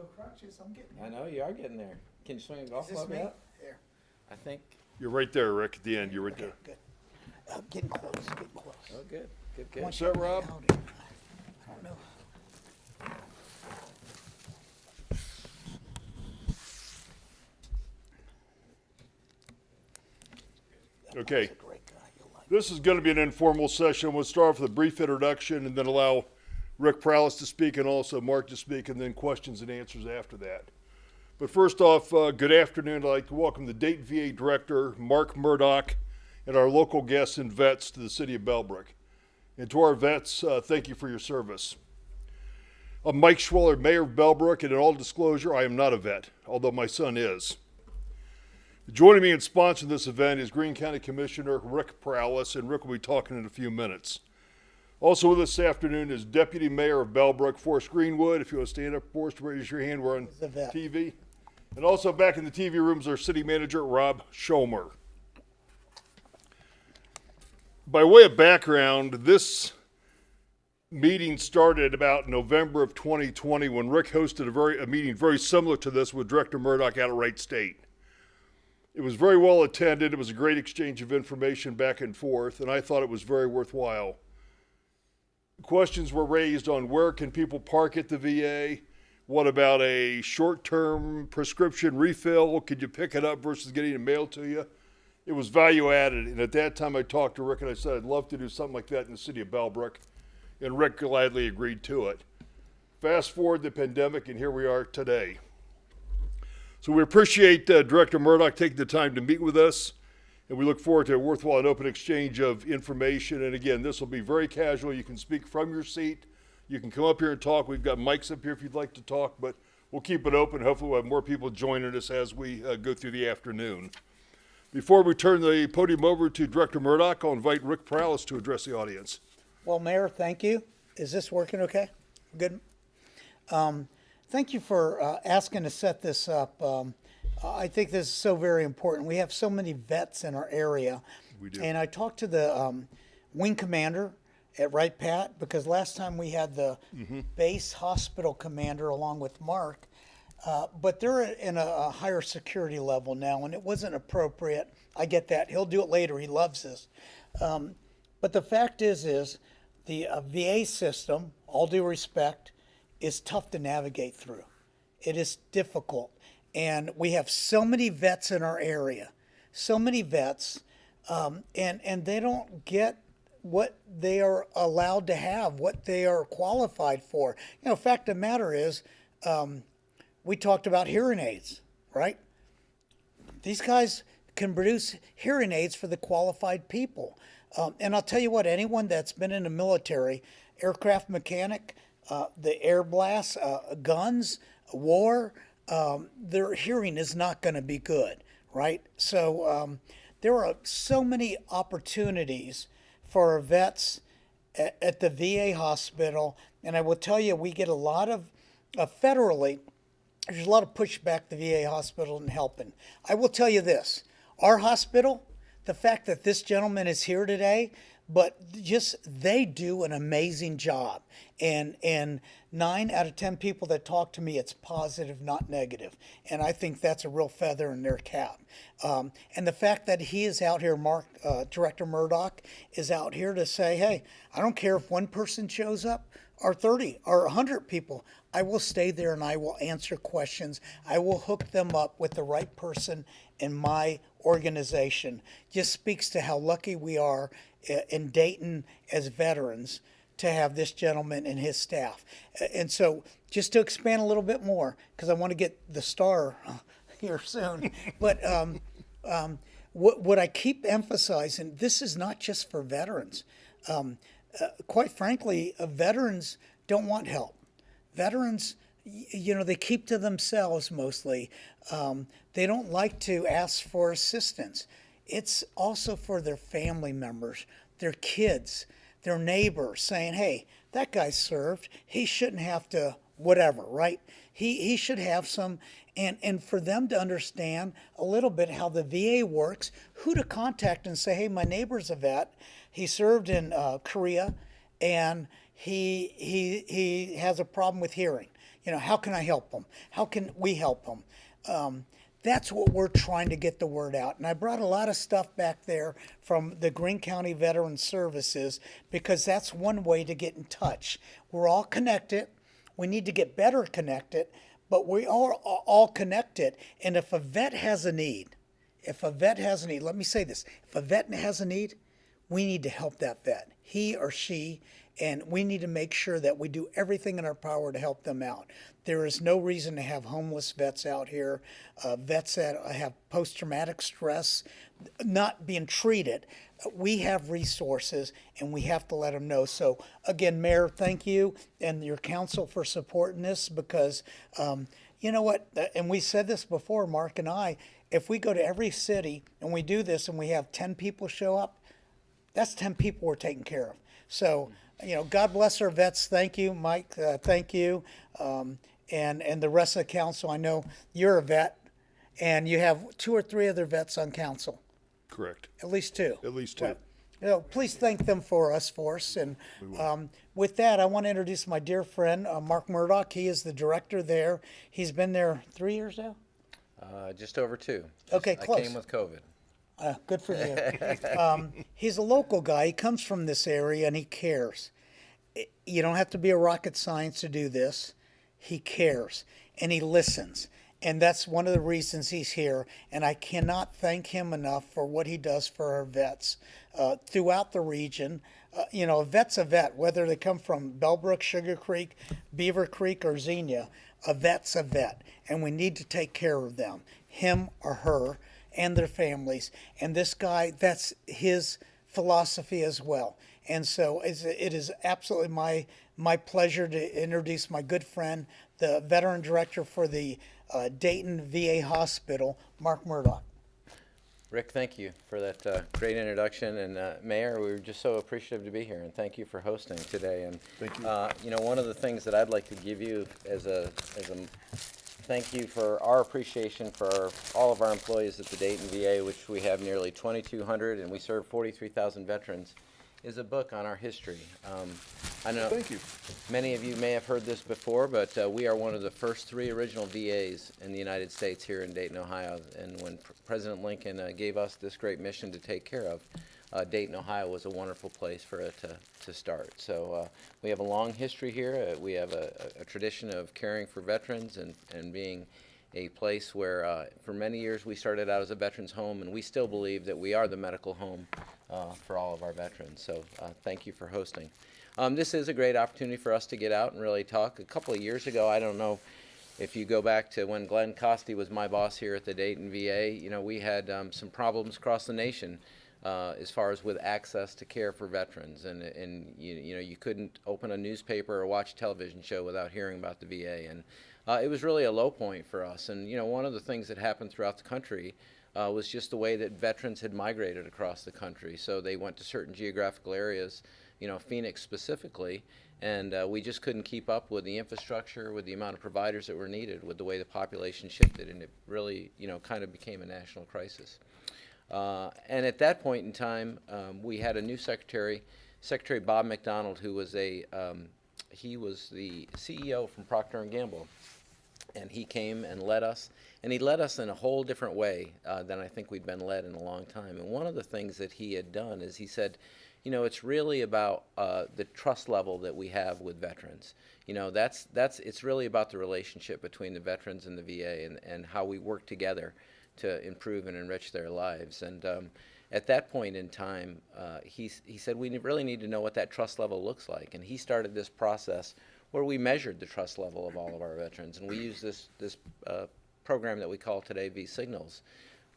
No crutches, I'm getting I know you are getting there. Can you swing a golf Is this club me? out? There. I think. You're right there, Rick, at the end. You're right Okay, there. good. Getting close, getting close. Oh, good. Good, good. Once that, you- Rob? I don't know. Okay. He's a great guy. You'll like him. This is going to be an informal session. We'll start with a brief introduction and then allow Rick Prowlis to speak and also Mark to speak, and then questions and answers after that. But first off, good afternoon. I'd like to welcome the Dayton VA Director, Mark Murdoch, and our local guests and vets to the City of Bellbrook. And to our vets, thank you for your service. I'm Mike Schweller, Mayor of Bellbrook, and in all disclosure, I am not a vet, although my son is. Joining me in sponsoring this event is Greene County Commissioner Rick Prowlis, and Rick will be talking in a few minutes. Also with us this afternoon is Deputy Mayor of Bellbrook, Forrest Greenwood. If you want to stand up, Forrest, raise your hand. We're on The vet. TV. And also back in the TV room is our City Manager, Rob Schomer. By way of background, this meeting started about November of 2020 when Rick hosted a meeting very similar to this with Director Murdoch out of Wright State. It was very well attended. It was a great exchange of information back and forth, and I thought it was very worthwhile. Questions were raised on where can people park at the VA? What about a short-term prescription refill? Could you pick it up versus getting it mailed to you? It was value added, and at that time I talked to Rick and I said I'd love to do something like that in the City of Bellbrook, and Rick gladly agreed to it. Fast forward the pandemic, and here we are today. So we appreciate Director Murdoch taking the time to meet with us, and we look forward to a worthwhile and open exchange of information. And again, this will be very casual. You can speak from your seat. You can come up here and talk. We've got mics up here if you'd like to talk, but we'll keep it open. Hopefully we'll have more people joining us as we go through the afternoon. Before we turn the podium over to Director Murdoch, I'll invite Rick Prowlis to address the audience. Well, Mayor, thank you. Is this working okay? Good. Thank you for asking to set this up. I think this is so very important. We have so many vets in our area. We do. And I talked to the wing commander at Wright Pat, because last time we had the base hospital commander along with Mark, but they're in a higher security level now, and it wasn't appropriate. I get that. He'll do it later. He loves this. But the fact is the VA system, all due respect, is tough to navigate through. It is difficult. And we have so many vets in our area, so many vets, and they don't get what they are allowed to have, what they are qualified for. You know, fact of the matter is, we talked about hearing aids, right? These guys can produce hearing aids for the qualified people. And I'll tell you what, anyone that's been in the military, aircraft mechanic, the air blast, guns, war, their hearing is not going to be good, right? So there are so many opportunities for our vets at the VA hospital. And I will tell you, we get a lot of, federally, there's a lot of pushback the VA hospital and helping. I will tell you this, our hospital, the fact that this gentleman is here today, but just they do an amazing job. And 9 out of 10 people that talk to me, it's positive, not negative. And I think that's a real feather in their cap. And the fact that he is out here, Director Murdoch is out here to say, hey, I don't care if one person shows up or 30 or 100 people. I will stay there and I will answer questions. I will hook them up with the right person in my organization. Just speaks to how lucky we are in Dayton as veterans to have this gentleman and his staff. And so just to expand a little bit more, because I want to get the star here soon, but what I keep emphasizing, this is not just for veterans. Quite frankly, veterans don't want help. Veterans, you know, they keep to themselves mostly. They don't like to ask for assistance. It's also for their family members, their kids, their neighbors, saying, hey, that guy served. He shouldn't have to whatever, right? He should have some, and for them to understand a little bit how the VA works, who to contact and say, hey, my neighbor's a vet. He served in Korea, and he has a problem with hearing. how can I help them? How can we help them? That's what we're trying to get the word out. And I brought a lot of stuff back there from the Greene County Veteran Services because that's one way to get in touch. We're all connected. We need to get better connected, but we are all connected. And if a vet has a need, let me say this, if a vet has a need, we need to help that vet, he or she, and we need to make sure that we do everything in our power to help them out. There is no reason to have homeless vets out here, vets that have post-traumatic stress, not being treated. We have resources, and we have to let them know. So, again, Mayor, thank you, and your council for supporting this because, you know what, and we said this before, Mark and I, if we go to every city and we do this and we have 10 people show up, that's 10 people we're taking care of. So, God bless our vets. Thank you, Mike. Thank you. And the rest of the council. I know you're a vet, and you have 2 or 3 other vets on council. Correct. At least 2. At least 2. Please thank them for us. And with that, I want to introduce my dear friend, Mark Murdoch. He is the director there. He's been there 3 years now? Just over 2. Okay, I close. came with COVID. Good for you. He's a local guy. He comes from this area, and he cares. You don't have to be a rocket science to do this. He cares, and he listens. And that's one of the reasons he's here. And I cannot thank him enough for what he does for our vets throughout the region. A vet's a vet, whether they come from Bellbrook, Sugar Creek, Beaver Creek, or Xenia. A vet's a vet, and we need to take care of them, him or her, and their families. And this guy, that's his philosophy as well. And so it is absolutely my pleasure to introduce my good friend, the veteran director for the Dayton VA Hospital, Mark Murdoch. Rick, thank you for that great introduction. And Mayor, we were just so appreciative to be here, and thank you for hosting today. And Thank you. one of the things that I'd like to give you as a thank you for our appreciation for all of our employees at the Dayton VA, which we have nearly 2,200, and we serve 43,000 veterans, is a book on our history. I know Thank you. many of you may have heard this before, but we are one of the first 3 original VAs in the United States here in Dayton, Ohio. And when President Lincoln gave us this great mission to take care of, Dayton, Ohio was a wonderful place for it to start. So we have a long history here. We have a tradition of caring for veterans and being a place where for many years we started out as a veterans home, and we still believe that we are the medical home for all of our veterans. So thank you for hosting. This is a great opportunity for us to get out and really talk. A couple of years ago, I don't know if you go back to when Glenn Costi was my boss here at the Dayton VA, we had some problems across the nation as far as with access to care for veterans. And you couldn't open a newspaper or watch a television show without hearing about the VA. And it was really a low point for us. And, one of the things that happened throughout the country was just the way that veterans had migrated across the country. So they went to certain geographical areas, Phoenix specifically, and we just couldn't keep up with the infrastructure, with the amount of providers that were needed, with the way the population shifted, and it really, kind of became a national crisis. And at that point in time, we had a new secretary, Secretary Bob McDonald, who was he was the CEO from Procter & Gamble. And he came and led us, and he led us in a whole different way than I think we'd been led in a long time. And one of the things that he had done is he said, it's really about the trust level that we have with veterans. It's really about the relationship between the veterans and the VA and how we work together to improve and enrich their lives. And at that point in time, he said we really need to know what that trust level looks like. And he started this process where we measured the trust level of all of our veterans. And we use this program that we call today V-Signals.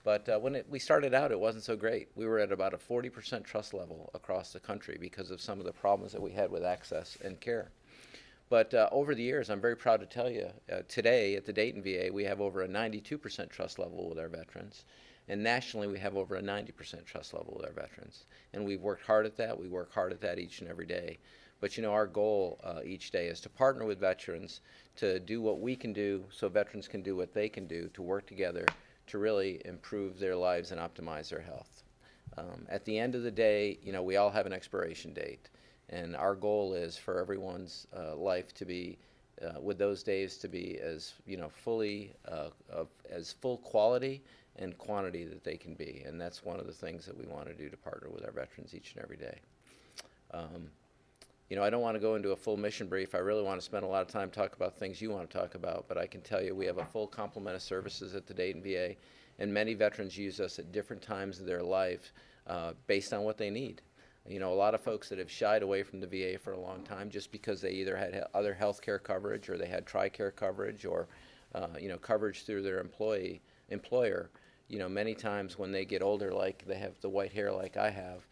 But when we started out, it wasn't so great. We were at about a 40% trust level across the country because of some of the problems that we had with access and care. But over the years, I'm very proud to tell you, today at the Dayton VA, we have over a 92% trust level with our veterans. And nationally, we have over a 90% trust level with our veterans. And we've worked hard at that. We work hard at that each and every day. But our goal each day is to partner with veterans to do what we can do so veterans can do what they can do to work together to really improve their lives and optimize their health. At the end of the day, we all have an expiration date. And our goal is for everyone's life to be with those days to be as fully as full quality and quantity that they can be, and that's one of the things that we want to do to partner with our veterans each and every day. I don't want to go into a full mission brief. I really want to spend a lot of time talking about things you want to talk about, but I can tell you we have a full complement of services at the Dayton VA, and many veterans use us at different times of their life based on what they need. A lot of folks that have shied away from the VA for a long time just because they either had other health care coverage, or they had TRICARE coverage, or coverage through their employer. Many times when they get older, like they have the white hair like I have,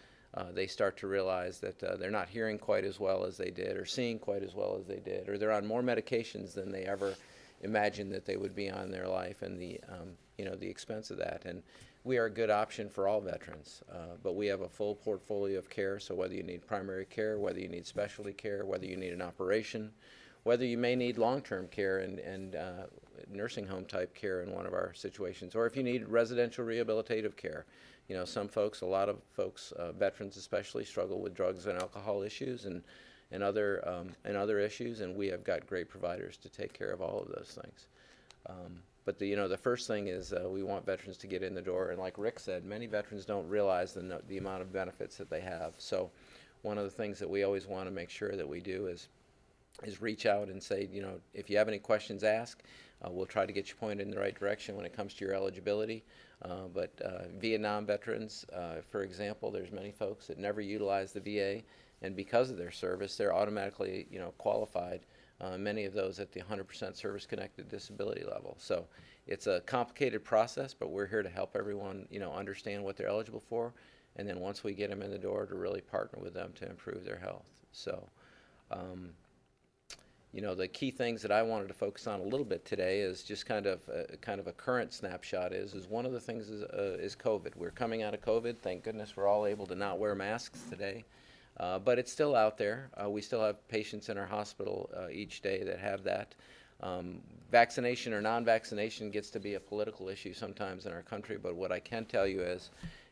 they start to realize that they're not hearing quite as well as they did, or seeing quite as well as they did, or they're on more medications than they ever imagined that they would be on in their life, and the expense of that. And we are a good option for all veterans, but we have a full portfolio of care. So whether you need primary care, whether you need specialty care, whether you need an operation, whether you may need long-term care and nursing home type care in one of our situations, or if you need residential rehabilitative care. A lot of folks, veterans especially, struggle with drugs and alcohol issues and other issues, and we have got great providers to take care of all of those things. But the first thing is we want veterans to get in the door, and like Rick said, many veterans don't realize the amount of benefits that they have. So one of the things that we always want to make sure that we do is reach out and say, if you have any questions, ask. We'll try to get you pointed in the right direction when it comes to your eligibility. But Vietnam veterans, for example, there's many folks that never utilize the VA, and because of their service, they're automatically qualified. Many of those at the 100% service-connected disability level. So it's a complicated process, but we're here to help everyone understand what they're eligible for, and then once we get them in the door, to really partner with them to improve their health. So the key things that I wanted to focus on a little bit today is just kind of a current snapshot is one of the things is COVID. We're coming out of COVID. Thank goodness we're all able to not wear masks today. But it's still out there. We still have patients in our hospital each day that have that. Vaccination or non-vaccination gets to be a political issue sometimes in our country, but what I can tell you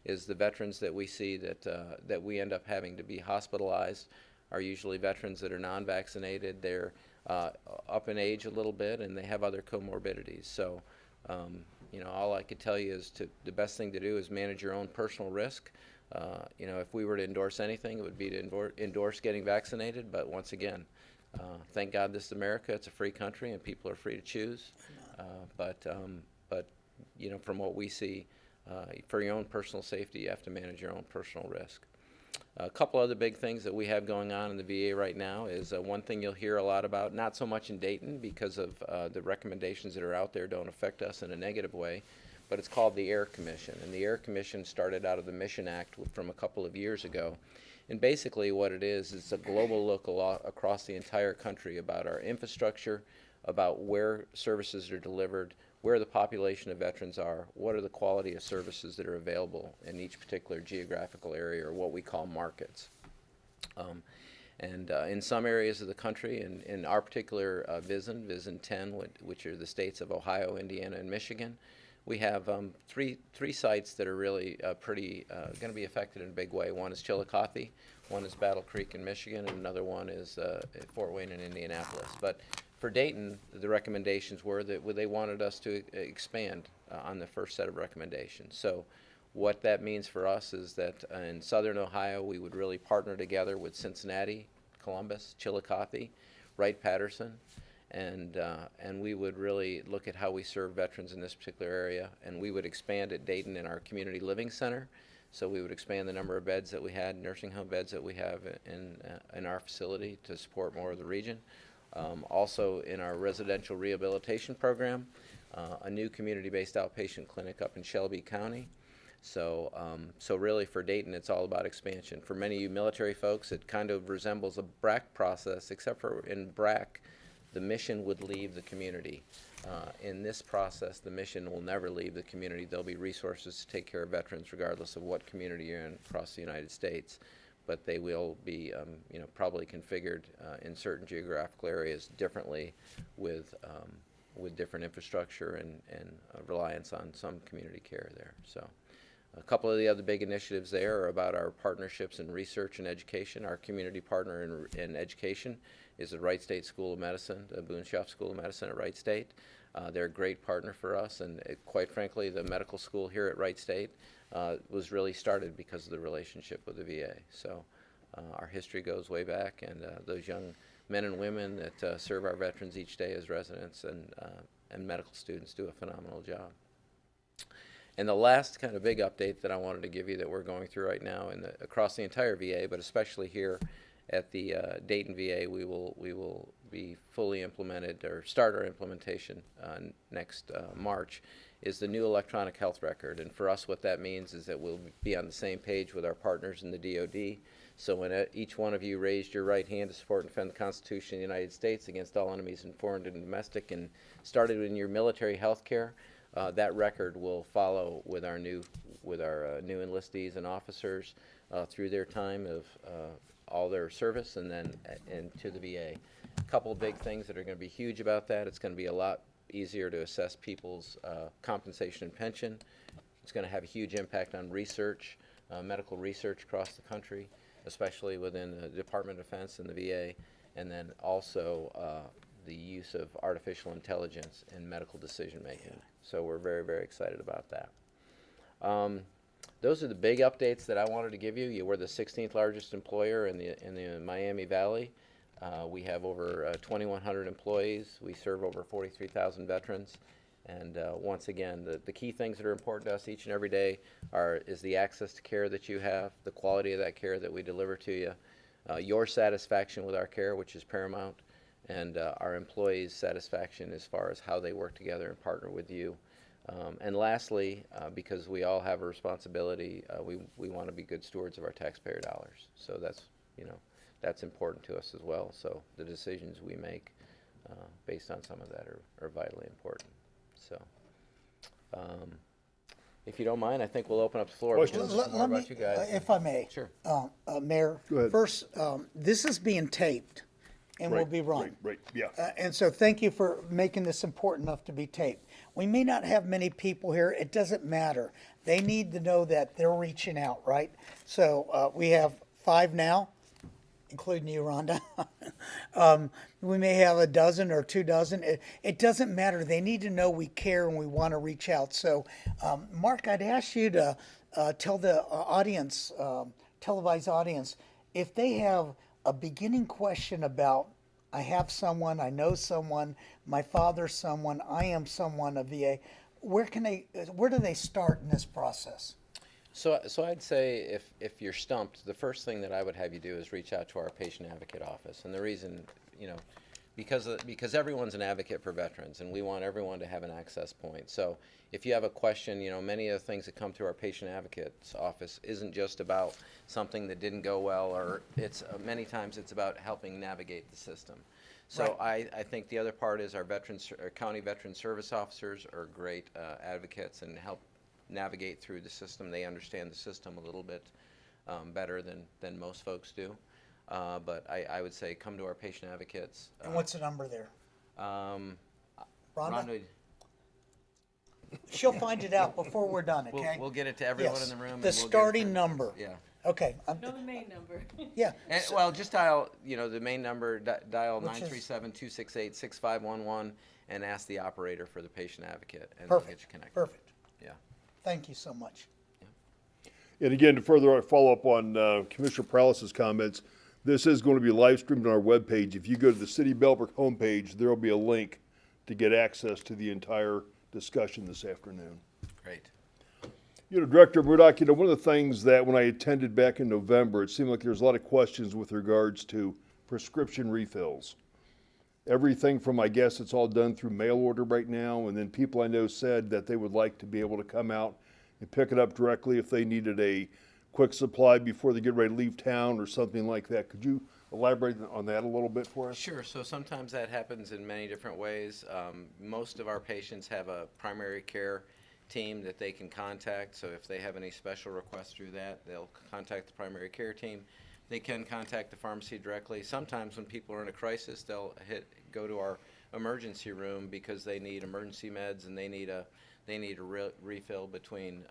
is the veterans that we see that we end up having to be hospitalized are usually veterans that are non-vaccinated. They're up in age a little bit, and they have other comorbidities. So, all I could tell you is the best thing to do is manage your own personal risk. If we were to endorse anything, it would be to endorse getting vaccinated. But once again, thank God this is America. It's a free country, and people are free to choose. But from what we see, for your own personal safety, you have to manage your own personal risk. A couple other big things that we have going on in the VA right now is one thing you'll hear a lot about, not so much in Dayton because of the recommendations that are out there don't affect us in a negative way, but it's called the AIR Commission. And the AIR Commission started out of the Mission Act from a couple of years ago. And basically what it is a global look across the entire country about our infrastructure, about where services are delivered, where the population of veterans are, what are the quality of services that are available in each particular geographical area, or what we call markets. In some areas of the country, in our particular Vision 10, which are the states of Ohio, Indiana, and Michigan, we have three sites that are really going to be affected in a big way. One is Chillicothe, one is Battle Creek in Michigan, and another one is Fort Wayne in Indianapolis. But for Dayton, the recommendations were that they wanted us to expand on the first set of recommendations. So what that means for us is that in southern Ohio, we would really partner together with Cincinnati, Columbus, Chillicothe, Wright-Patterson, and we would really look at how we serve veterans in this particular area, and we would expand at Dayton in our community living center. So we would expand the number of beds that we had, nursing home beds that we have in our facility to support more of the region. Also in our residential rehabilitation program, a new community-based outpatient clinic up in Shelby County. So really for Dayton, it's all about expansion. For many of you military folks, it kind of resembles a BRAC process, except for in BRAC, the mission would leave the community. In this process, the mission will never leave the community. There'll be resources to take care of veterans regardless of what community you're in across the United States. But they will be, probably configured in certain geographical areas differently with different infrastructure and reliance on some community care there. So A couple of the other big initiatives there are about our partnerships in research and education. Our community partner in education is the Wright State School of Medicine, the Boonshoff School of Medicine at Wright State. They're a great partner for us, and quite frankly, the medical school here at Wright State was really started because of the relationship with the VA. So our history goes way back, and those young men and women that serve our veterans each day as residents and medical students do a phenomenal job. And the last kind of big update that I wanted to give you that we're going through right now across the entire VA, but especially here at the Dayton VA, we will be fully implemented or start our implementation next March, is the new electronic health record. And for us, what that means is that we'll be on the same page with our partners in the DoD. So when each one of you raised your right hand to support and defend the Constitution of the United States against all enemies, foreign and domestic, and started in your military health care, that record will follow with our new new enlistees and officers through their time of all their service and then into the VA. A couple of big things that are going to be huge about that. It's going to be a lot easier to assess people's compensation and pension. It's going to have a huge impact on research, medical research across the country, especially within the Department of Defense and the VA, and then also the use of artificial intelligence in medical decision making. So we're very, very excited about that. Those are the big updates that I wanted to give you. We're the 16th largest employer in the Miami Valley. We have over 2,100 employees. We serve over 43,000 veterans. And once again, the key things that are important to us each and every day is the access to care that you have, the quality of that care that we deliver to you, your satisfaction with our care, which is paramount, and our employees' satisfaction as far as how they work together and partner with you. And lastly, because we all have a responsibility, we want to be good stewards of our taxpayer dollars. So that's important to us as well. So the decisions we make based on some of that are vitally important. So if you don't mind, I think we'll open up the floor. Questions? More about you guys. If I may. Sure. Mayor, Go ahead. first, this is being taped and will be run. Right, yeah. And so thank you for making this important enough to be taped. We may not have many people here. It doesn't matter. They need to know that they're reaching out, right? So we have 5 now, including you, Rhonda. We may have a dozen or 2 dozen. It doesn't matter. They need to know we care and we want to reach out. So, Mark, I'd ask you to tell the audience, televised audience, if they have a beginning question about, I have someone, I know someone, my father's someone, I am someone, a VA, where do they start in this process? So I'd say if you're stumped, the first thing that I would have you do is reach out to our patient advocate office. And the reason, because everyone's an advocate for veterans, and we want everyone to have an access point. So if you have a question, many of the things that come through our patient advocate's office isn't just about something that didn't go well, or it's many times it's about helping navigate the system. So right. I think the other part is our county veteran service officers are great advocates and help navigate through the system. They understand the system a little bit better than most folks do. But I would say come to our patient advocates. And what's the number there? Rhonda? She'll find it out before we're done, okay? We'll get it to everyone Yes. in the room. The starting number. Yeah. Okay. No, the main number. Yeah. And, well, just dial, the main number, dial Which is- 937-268-6511 and ask the operator for the patient advocate, and Perfect. they'll get you connected. Perfect. Yeah. Thank you so much. And again, to further follow up on Commissioner Prowlis' comments, this is going to be live streamed on our webpage. If you go to the City of Bellbrook homepage, there will be a link to get access to the entire discussion this afternoon. Great. Director Murdoch, one of the things that when I attended back in November, it seemed like there's a lot of questions with regards to prescription refills. Everything from, I guess it's all done through mail order right now, and then people I know said that they would like to be able to come out and pick it up directly if they needed a quick supply before they get ready to leave town or something like that. Could you elaborate on that a little bit for us? Sure. So sometimes that happens in many different ways. Most of our patients have a primary care team that they can contact. So if they have any special requests through that, they'll contact the primary care team. They can contact the pharmacy directly. Sometimes when people are in a crisis, they'll go to our emergency room because they need emergency meds and they need a refill between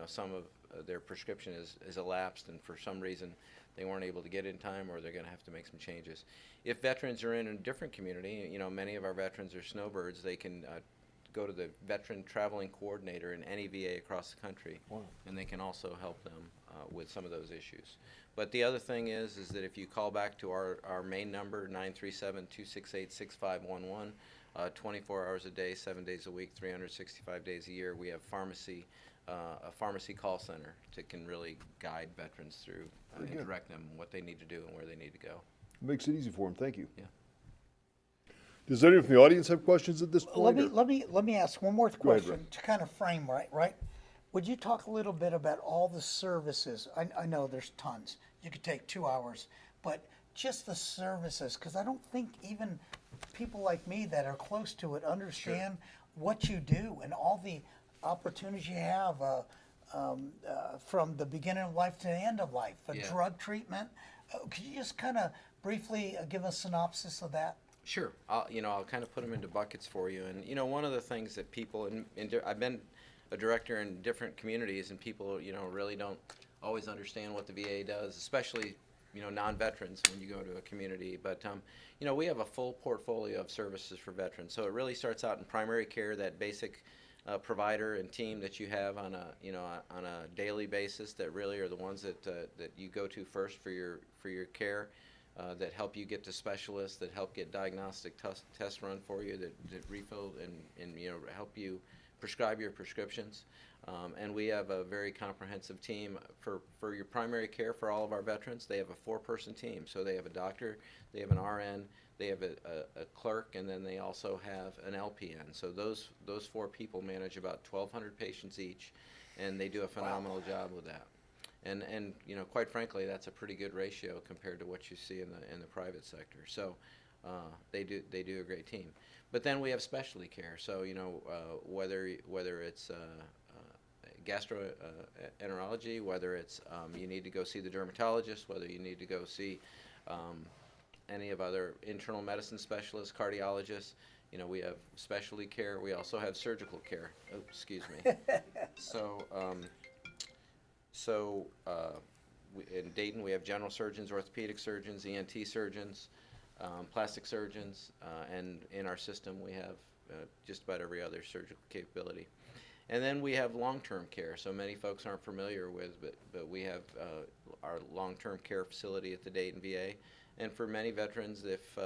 some of their prescription is elapsed, and for some reason they weren't able to get in time, or they're going to have to make some changes. If veterans are in a different community, many of our veterans are snowbirds, they can go to the veteran traveling coordinator in any VA across the country, and they can also help them with some of those issues. But the other thing is that if you call back to our main number, 937-268-6511, 24 hours a day, 7 days a week, 365 days a year, we have a pharmacy call center that can really guide veterans through and direct them what they need to do and where they need to go. Makes it easy for them. Thank you. Yeah. Does anyone from the audience have questions at this point? Let me ask one more ahead, question Ray. to kind of frame right. Would you talk a little bit about all the services? I know there's tons. You could take 2 hours, but just the services, because I don't think even people like me that are close to it understand what you do and all the opportunities you have from the beginning of life to the end of life, drug treatment. Could you just kind of briefly give a synopsis of that? Sure. I'll kind of put them into buckets for you. And, one of the things that people, I've been a director in different communities, and people, really don't always understand what the VA does, especially, non-veterans when you go to a community. But, we have a full portfolio of services for veterans. So it really starts out in primary care, that basic provider and team that you have on a daily basis that really are the ones that you go to first for your care. That help you get to specialists, that help get diagnostic tests run for you, that refill and help you prescribe your prescriptions. And we have a very comprehensive team for your primary care for all of our veterans. They have a 4-person team. So they have a doctor, they have an RN, they have a clerk, and then they also have an LPN. So those 4 people manage about 1,200 patients each, and they do a phenomenal job with that. And quite frankly, that's a pretty good ratio compared to what you see in the private sector. So they do a great team. But then we have specialty care. So whether it's gastroenterology, whether it's you need to go see the dermatologist, whether you need to go see any of other internal medicine specialists, cardiologists. We have specialty care. We also have surgical care. Oh, excuse me. So in Dayton, we have general surgeons, orthopedic surgeons, ENT surgeons, plastic surgeons, and in our system we have just about every other surgical capability. And then we have long-term care. So many folks aren't familiar with, but we have our long-term care facility at the Dayton VA. And for many veterans, if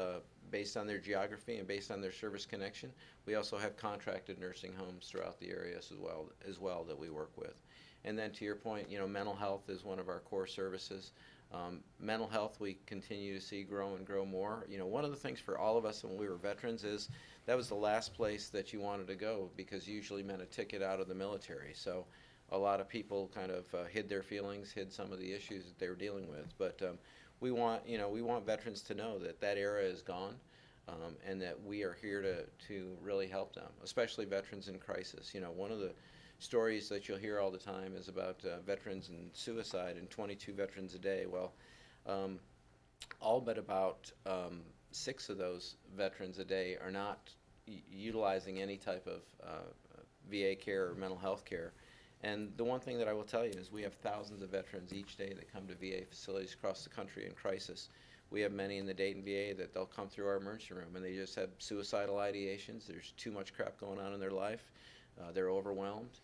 based on their geography and based on their service connection, we also have contracted nursing homes throughout the area as well that we work with. And then to your point, mental health is one of our core services. Mental health we continue to see grow and grow more. One of the things for all of us when we were veterans is that was the last place that you wanted to go, because usually meant a ticket out of the military. So a lot of people kind of hid their feelings, hid some of the issues that they were dealing with. But we want veterans to know that era is gone, and that we are here to really help them, especially veterans in crisis. One of the stories that you'll hear all the time is about veterans and suicide, and 22 veterans a day. Well, all but about 6 of those veterans a day are not utilizing any type of VA care or mental health care. And the one thing that I will tell you is we have thousands of veterans each day that come to VA facilities across the country in crisis. We have many in the Dayton VA that they'll come through our emergency room and they just have suicidal ideations. There's too much crap going on in their life. They're overwhelmed.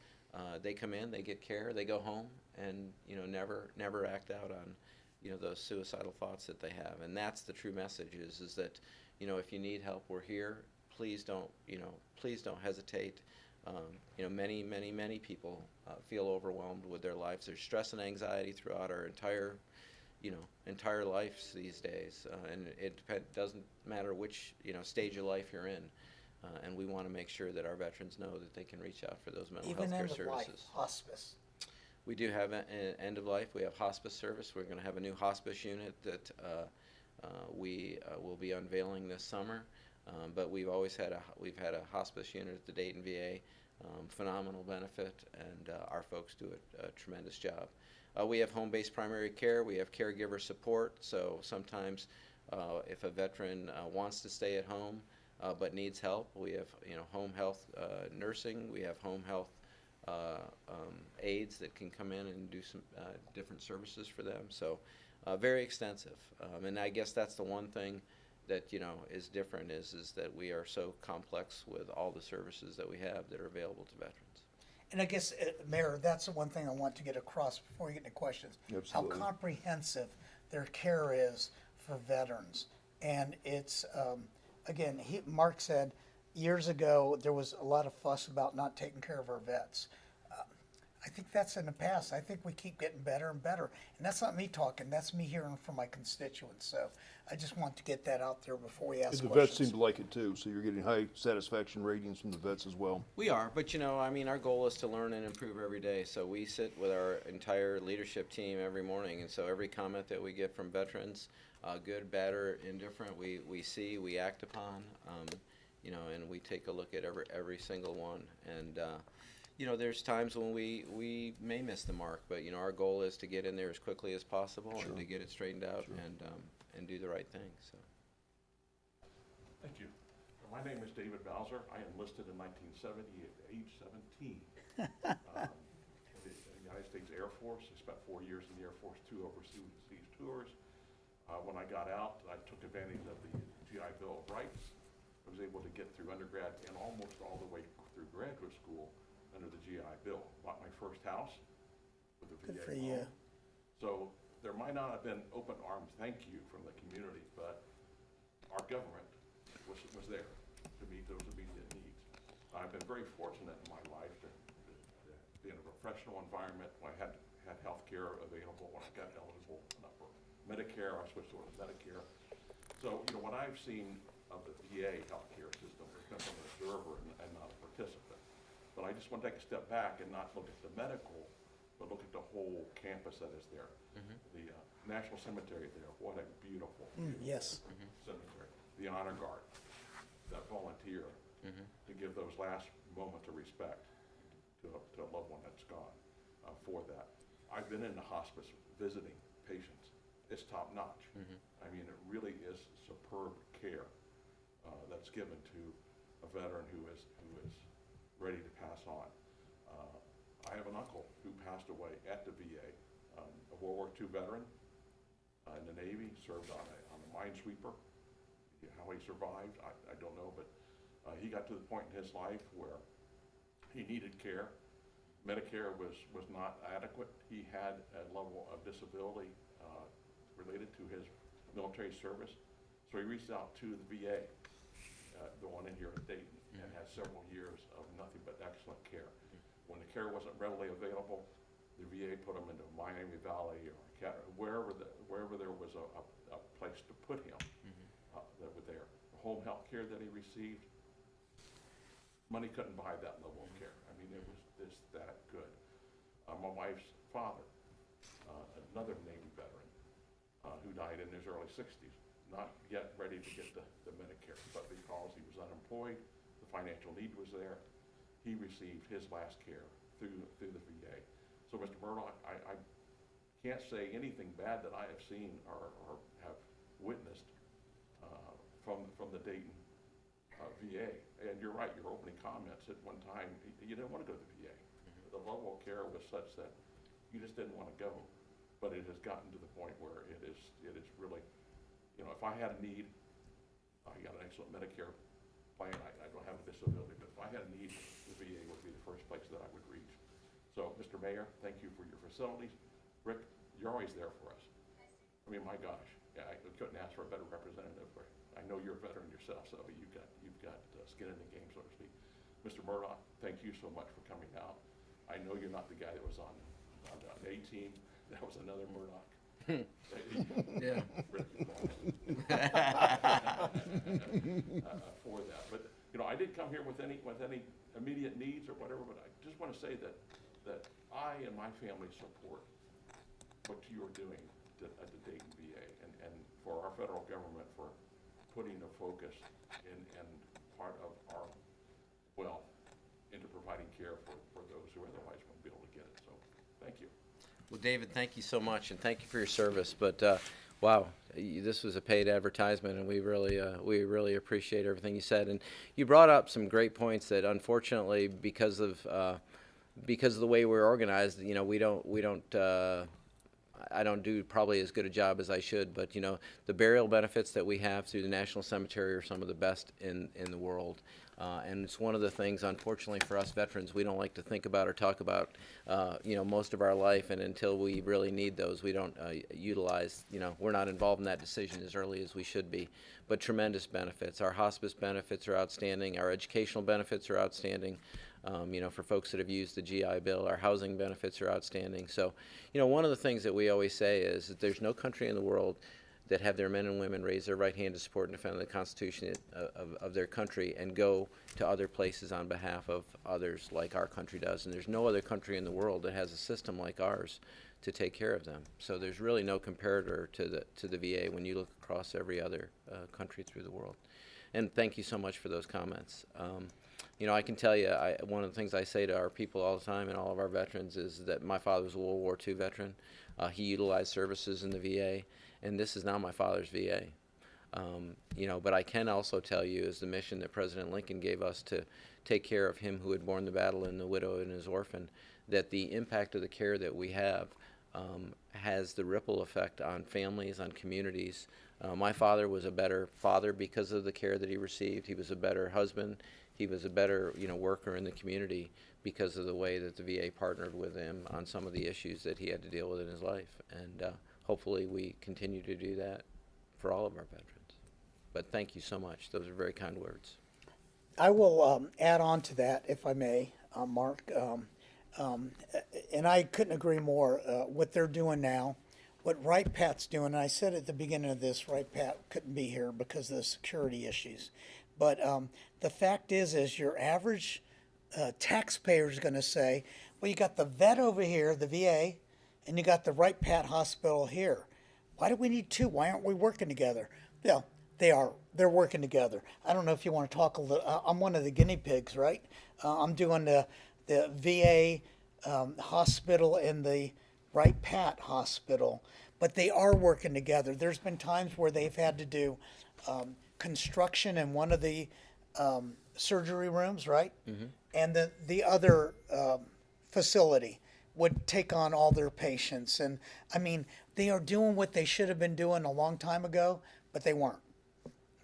They come in, they get care, they go home, and never act out on those suicidal thoughts that they have. And that's the true message is that if you need help, we're here. Please don't hesitate. Many people feel overwhelmed with their lives. There's stress and anxiety throughout our entire lives these days, and it doesn't matter which stage of life you're in. And we want to make sure that our veterans know that they can reach out for those mental health care services. Even end of life, hospice. We do have an end of life. We have hospice service. We're going to have a new hospice unit that we will be unveiling this summer. But we've had a hospice unit at the Dayton VA. Phenomenal benefit, and our folks do a tremendous job. We have home-based primary care. We have caregiver support. So sometimes, if a veteran wants to stay at home but needs help, we have home health nursing. We have home health aides that can come in and do some different services for them. So very extensive. And I guess that's the one thing that, you know, is different is that we are so complex with all the services that we have that are available to veterans. And I guess, Mayor, that's the one thing I want to get across before you get into questions. Absolutely. How comprehensive their care is for veterans. And it's, again, Mark said years ago there was a lot of fuss about not taking care of our vets. I think that's in the past. I think we keep getting better and better. And that's not me talking, that's me hearing from my constituents. So I just want to get that out there before we ask And the questions. vets seem to like it too, so you're getting high satisfaction ratings from the vets as well. We are, but you know, I mean, our goal is to learn and improve every day. So we sit with our entire leadership team every morning, and so every comment that we get from veterans, good, bad, or indifferent, we see, we act upon, you know, and we take a look at every single one. And you know, there's times when we may miss the mark, but you know, our goal is to get in there as quickly as possible and to get it straightened out and do the right thing. So. Thank you. My name is David Bowser. I enlisted in 1970 at age 17. The United States Air Force. I spent 4 years in the Air Force, 2 overseas tours. When I got out, I took advantage of the GI Bill of Rights. I was able to get through undergrad and almost all the way through graduate school under the GI Bill. Bought my first house with a VA Good for loan. you. So there might not have been open arms thank you from the community, but our government was there to meet those immediate needs. I've been very fortunate in my life to be in a professional environment. When I had health care available, when I got eligible for Medicare, I switched over to Medicare. So, you know, what I've seen of the VA healthcare system has been from an observer and not a participant. But I just want to take a step back and not look at the medical, but look at the whole campus that is there. The National Cemetery there, what a beautiful, Yes. cemetery. The Honor Guard that volunteer to give those last moments of respect to a loved one that's gone for that. I've been in the hospice visiting patients. It's top notch. I mean, it really is superb care that's given to a veteran who is ready to pass on. I have an uncle who passed away at the VA, a World War II veteran in the Navy, served on a minesweeper. How he survived, I don't know, but he got to the point in his life where he needed care. Medicare was not adequate. He had a level of disability related to his military service. So he reached out to the VA, the one in here at Dayton, and had several years of nothing but excellent care. When the care wasn't readily available, the VA put him into Miami Valley or wherever there was a place to put him. That were there. The home health care that he received, money couldn't buy that level of care. I mean, it was just that good. My wife's father, another Navy veteran, who died in his early 60s, not yet ready to get the Medicare, but because he was unemployed, the financial need was there, he received his last care through the VA. So, Mr. Murdoch, I can't say anything bad that I have seen or have witnessed from the Dayton VA. And you're right, your opening comments at one time, you didn't want to go to the VA. The level of care was such that you just didn't want to go. But it has gotten to the point where it is really, you know, if I had a need, I got an excellent Medicare plan, I don't have a disability, but if I had a need, the VA would be the first place that I would reach. So, Mr. Mayor, thank you for your facilities. Rick, you're always there for us. I mean, my gosh, yeah, I couldn't ask for a better representative. I know you're a veteran yourself, so you've got skin in the game, so to speak. Mr. Murdoch, thank you so much for coming out. I know you're not the guy that was on the A team. That was another Murdoch. Yeah. For that, but you know, I didn't come here with any immediate needs or whatever. But I just want to say that I and my family support what you are doing at the Dayton VA, and for our federal government for putting a focus and part of our wealth into providing care for those who otherwise won't be able to get it. So, thank you. Well, David, thank you so much, and thank you for your service. But wow, this was a paid advertisement, and we really appreciate everything you said. And you brought up some great points that, unfortunately, because of because of the way we're organized, you know, we don't. I don't do probably as good a job as I should, but you know, the burial benefits that we have through the National Cemetery are some of the best in the world. And it's one of the things, unfortunately, for us veterans, we don't like to think about or talk about, you know, most of our life, and until we really need those, we don't utilize, you know, we're not involved in that decision as early as we should be. But tremendous benefits. Our hospice benefits are outstanding. Our educational benefits are outstanding. You know, for folks that have used the GI Bill, our housing benefits are outstanding. So, you know, one of the things that we always say is that there's no country in the world that have their men and women raise their right hand to support and defend the Constitution of their country and go to other places on behalf of others like our country does. And there's no other country in the world that has a system like ours to take care of them. So there's really no comparator to the VA when you look across every other country through the world. And thank you so much for those comments. You know, I can tell you, one of the things I say to our people all the time and all of our veterans is that my father was a World War II veteran. He utilized services in the VA, and this is now my father's VA. You know, but I can also tell you is the mission that President Lincoln gave us to take care of him who had borne the battle and the widow and his orphan, that the impact of the care that we have has the ripple effect on families, on communities. My father was a better father because of the care that he received. He was a better husband. He was a better, you know, worker in the community because of the way that the VA partnered with him on some of the issues that he had to deal with in his life. And hopefully we continue to do that for all of our veterans. But thank you so much. Those are very kind words. I will add on to that, if I may, Mark. And I couldn't agree more. What they're doing now, what Wright Pat's doing, and I said at the beginning of this, Wright Pat couldn't be here because of the security issues. But the fact is your average taxpayer is going to say, well, you got the vet over here, the VA, and you got the Wright Pat Hospital here. Why do we need two? Why aren't we working together? Well, they're working together. I don't know if you want to talk a little. I'm one of the guinea pigs, right? I'm doing the VA hospital and the Wright Pat Hospital, but they are working together. There's been times where they've had to do construction in one of the surgery rooms, right? Mm-hmm. And the other facility would take on all their patients. And I mean, they are doing what they should have been doing a long time ago, but they weren't,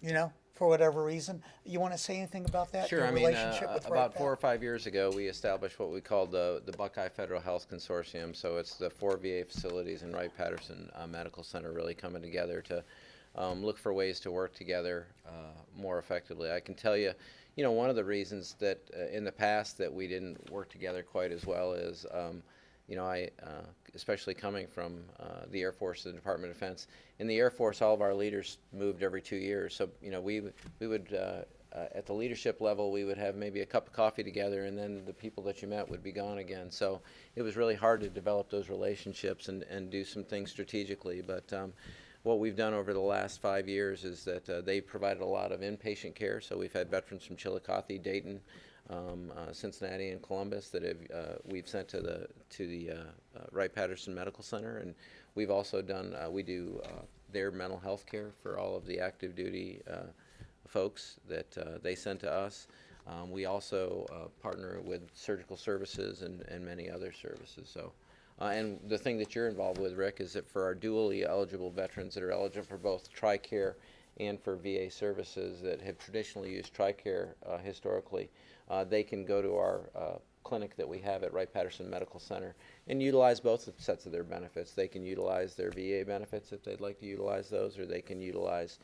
you know, for whatever reason. You want to say anything about that? Sure. Your I mean, relationship with about Wright 4 or Pat? 5 years ago, we established what we called the Buckeye Federal Health Consortium. So it's the 4 VA facilities and Wright-Patterson Medical Center really coming together to look for ways to work together more effectively. I can tell you, you know, one of the reasons that in the past that we didn't work together quite as well is, you know, especially coming from the Air Force and the Department of Defense. In the Air Force, all of our leaders moved every 2 years. So, you know, we would, at the leadership level, we would have maybe a cup of coffee together, and then the people that you met would be gone again. So it was really hard to develop those relationships and do some things strategically. But what we've done over the last 5 years is that they've provided a lot of inpatient care. So we've had veterans from Chillicothe, Dayton, Cincinnati, and Columbus that we've sent to the Wright-Patterson Medical Center, and we've also done we do their mental health care for all of the active duty folks that they send to us. We also partner with surgical services and many other services. So. And the thing that you're involved with, Rick, is that for our dually eligible veterans that are eligible for both TRICARE and for VA services that have traditionally used TRICARE historically, they can go to our clinic that we have at Wright-Patterson Medical Center and utilize both sets of their benefits. They can utilize their VA benefits if they'd like to utilize those, or they can utilize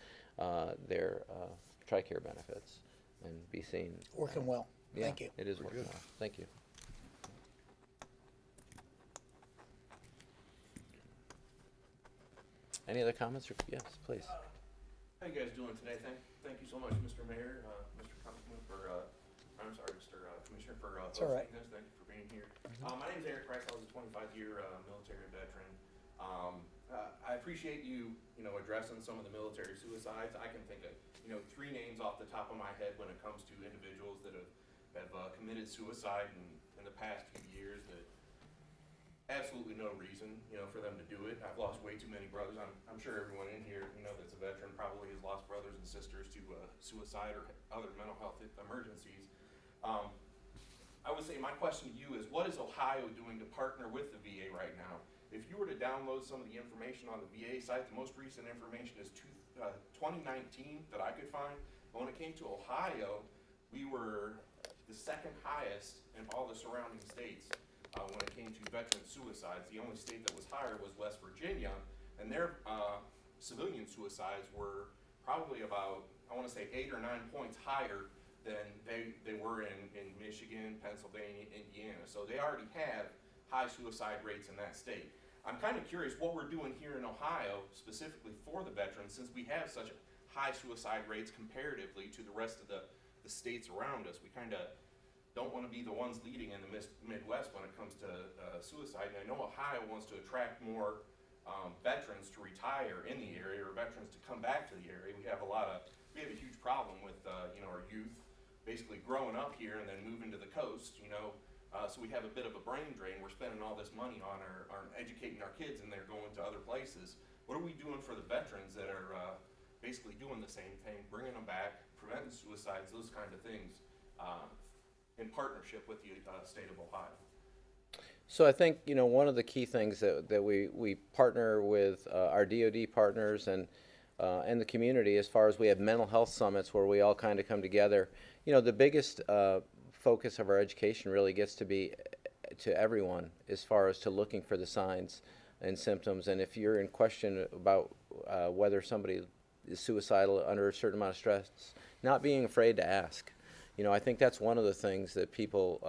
their TRICARE benefits and be seen. Working well. Yeah, Thank you. it is working well. Thank you. Any other comments? Yes, please. How you guys doing today? Thank you so much, Mr. Mayor, Mr. Councilman, Mr. Commissioner for hosting right. this. Thank you for being here. My name is Eric Price. I was a 25-year military veteran. I appreciate you addressing some of the military suicides. I can think of 3 names off the top of my head when it comes to individuals that have committed suicide in the past few years that absolutely no reason, for them to do it. I've lost way too many brothers. I'm sure everyone in here, that's a veteran probably has lost brothers and sisters to suicide or other mental health emergencies. I would say my question to you is, what is Ohio doing to partner with the VA right now? If you were to download some of the information on the VA site, the most recent information is 2019 that I could find. But when it came to Ohio, we were the second highest in all the surrounding states when it came to veteran suicides. The only state that was higher was West Virginia, and their civilian suicides were probably about, I want to say, 8 or 9 points higher than they were in Michigan, Pennsylvania, Indiana. So they already have high suicide rates in that state. I'm kind of curious what we're doing here in Ohio specifically for the veterans, since we have such high suicide rates comparatively to the rest of the states around us. We kind of don't want to be the ones leading in the Midwest when it comes to suicide. And I know Ohio wants to attract more veterans to retire in the area, or veterans to come back to the area. We have a huge problem with our youth basically growing up here and then moving to the coast, so we have a bit of a brain drain. We're spending all this money on our educating our kids, and they're going to other places. What are we doing for the veterans that are basically doing the same thing, bringing them back, preventing suicides, those kind of things, in partnership with the state of Ohio? So I think, one of the key things that we partner with our DoD partners and the community, as far as we have mental health summits where we all kind of come together. The biggest focus of our education really gets to be to everyone as far as to looking for the signs and symptoms. And if you're in question about whether somebody is suicidal under a certain amount of stress, not being afraid to ask. I think that's one of the things that people,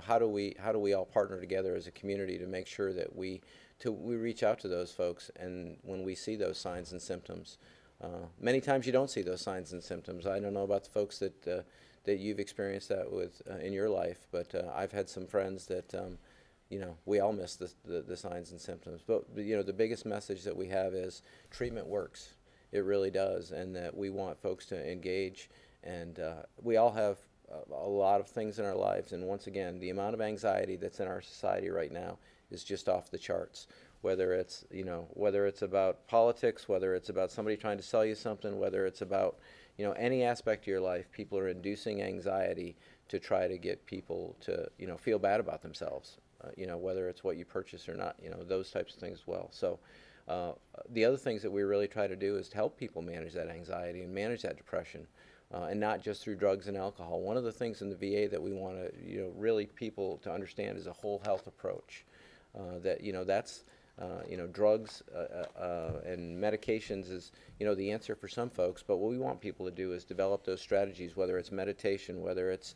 how do we all partner together as a community to make sure that we reach out to those folks, and when we see those signs and symptoms. Many times you don't see those signs and symptoms. I don't know about the folks that you've experienced that with in your life, but I've had some friends that, we all miss the signs and symptoms. But, the biggest message that we have is treatment works. It really does, and that we want folks to engage. And we all have a lot of things in our lives, and once again, the amount of anxiety that's in our society right now is just off the charts. Whether it's about politics, whether it's about somebody trying to sell you something, whether it's about any aspect of your life, people are inducing anxiety to try to get people to feel bad about themselves. Whether it's what you purchase or not, those types of things as well. So the other things that we really try to do is to help people manage that anxiety and manage that depression. And not just through drugs and alcohol. One of the things in the VA that we want to, really people to understand is a whole health approach. That's, drugs and medications is, the answer for some folks. But what we want people to do is develop those strategies, whether it's meditation, whether it's,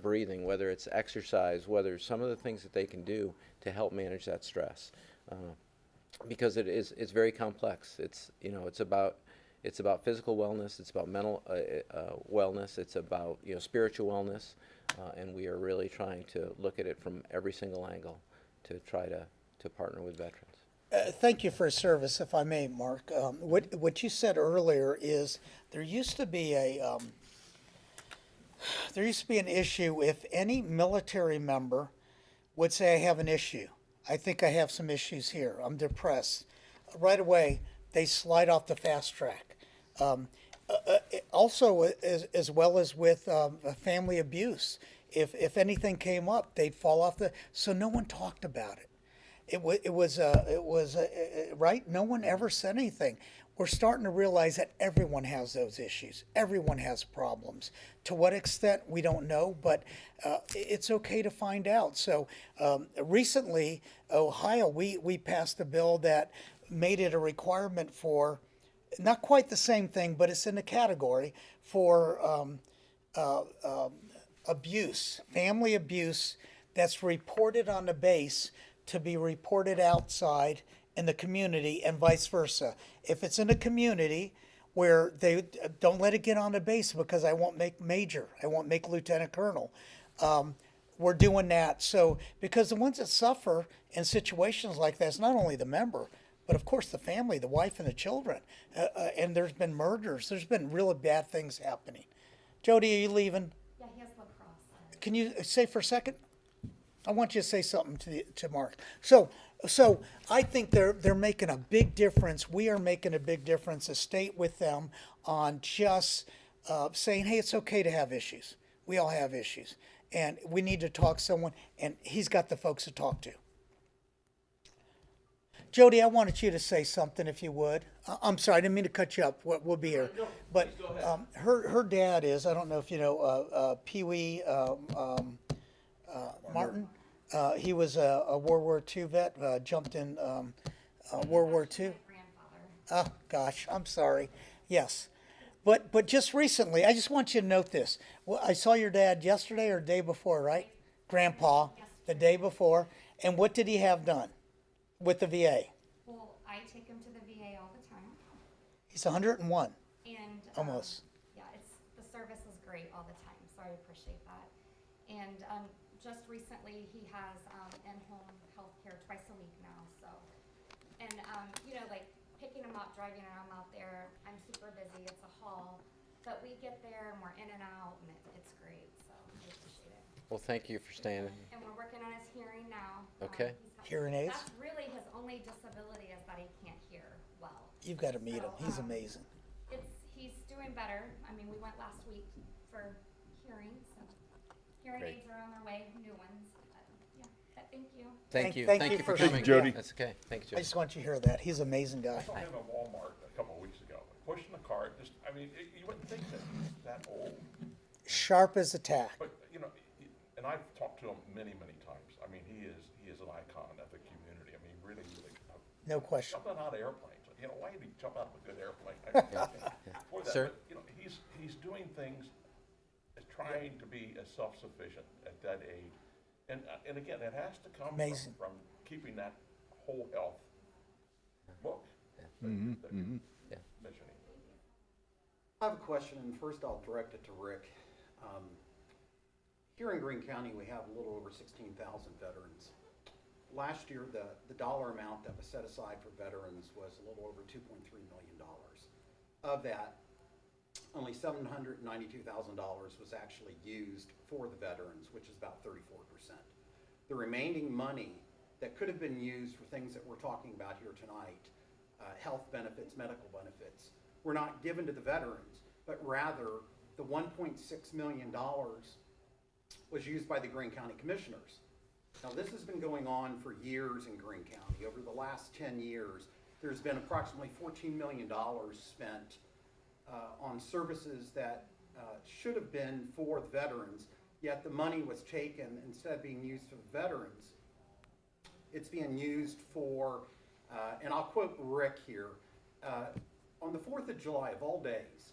breathing, whether it's exercise, whether some of the things that they can do to help manage that stress. Because it's very complex. It's about physical wellness, it's about mental wellness, it's about spiritual wellness, and we are really trying to look at it from every single angle to try to partner with veterans. Thank you for your service, if I may, Mark. What you said earlier is there used to be an issue if any military member would say, I have an issue. I think I have some issues here. I'm depressed. Right away, they slide off the fast track. Also, as well as with family abuse, if anything came up, they'd fall off so no one talked about it. It was right. No one ever said anything. We're starting to realize that everyone has those issues. Everyone has problems. To what extent, we don't know, but it's okay to find out. So recently, Ohio, we passed a bill that made it a requirement for, not quite the same thing, but it's in the category for abuse, family abuse that's reported on the base to be reported outside in the community and vice versa. If it's in a community where they don't let it get on the base because I won't make major, I won't make lieutenant colonel. We're doing that. So, because the ones that suffer in situations like that is not only the member, but of course the family, the wife and the children. And there's been murders. There's been really bad things happening. Jody, are you leaving? Yeah, he has lacrosse. Can you say for a second? I want you to say something to Mark. So I think they're making a big difference. We are making a big difference, a state with them, on just saying, hey, it's okay to have issues. We all have issues. and we need to talk to someone, and he's got the folks to talk to. Jody, I wanted you to say something if you would. I'm sorry, I didn't mean to cut you up. We'll be here. But her dad is, I don't know if you know, Pee Wee Martin. He was a World War II vet, jumped in World War II. Grandfather. Oh, gosh, I'm sorry. Yes. But just recently, I just want you to note this. Well, I saw your dad yesterday or the day before, right? Grandpa, the day before. And what did he have done with the VA? Well, I take him to the VA all the time, He's 101, and almost. yeah, the service is great all the time, so I appreciate that. And just recently, he has in-home health care twice a week now. So, and like picking him up, driving him out there, I'm super busy. It's a haul, but we get there and we're in and out, and it's great. So I appreciate it. Well, thank you for staying. And we're working on his hearing now. Okay. Hearing aids? That's really his only disability, is that he can't hear well. You've got to meet him. He's So, amazing. He's doing better. I mean, we went last week for hearing, so hearing Great. aids are on their way, new ones. But, yeah, but thank you. Thank you. Thank you for for coming. Jody. That's okay. Thank you, I Jody. just want you to hear that. He's an amazing guy. I saw him at Walmart a couple of weeks ago, pushing the cart, you wouldn't think that he's that old, Sharp as a tack. but, and I've talked to him many, many times. I mean, he is an icon of the community. I mean, really, No question. jumping out of airplanes. Why did he jump out of a good airplane? For that, Sir? but, he's doing things, trying to be as self-sufficient at that age. And again, it has to come Amazing. from keeping that whole health book. Yeah. Mission. I have a question, and first I'll direct it to Rick. Here in Greene County, we have a little over 16,000 veterans. Last year, the dollar amount that was set aside for veterans was a little over $2.3 million. Of that, only $792,000 was actually used for the veterans, which is about 34%. The remaining money that could have been used for things that we're talking about here tonight, health benefits, medical benefits, were not given to the veterans, but rather the $1.6 million was used by the Greene County Commissioners. Now, this has been going on for years in Greene County. Over the last 10 years, there's been approximately $14 million spent on services that should have been for the veterans, yet the money was taken, instead of being used for the veterans, it's being used for, and I'll quote Rick here, on the 4th of July of all days,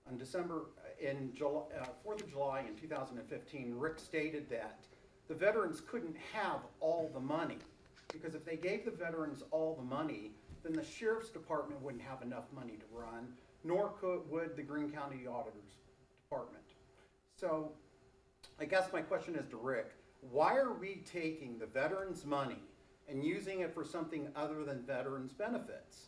on 4th of July in 2015, Rick stated that the veterans couldn't have all the money, because if they gave the veterans all the money, then the sheriff's department wouldn't have enough money to run, nor would the Greene County Auditor's Department. So I guess my question is to Rick, why are we taking the veterans' money and using it for something other than veterans' benefits?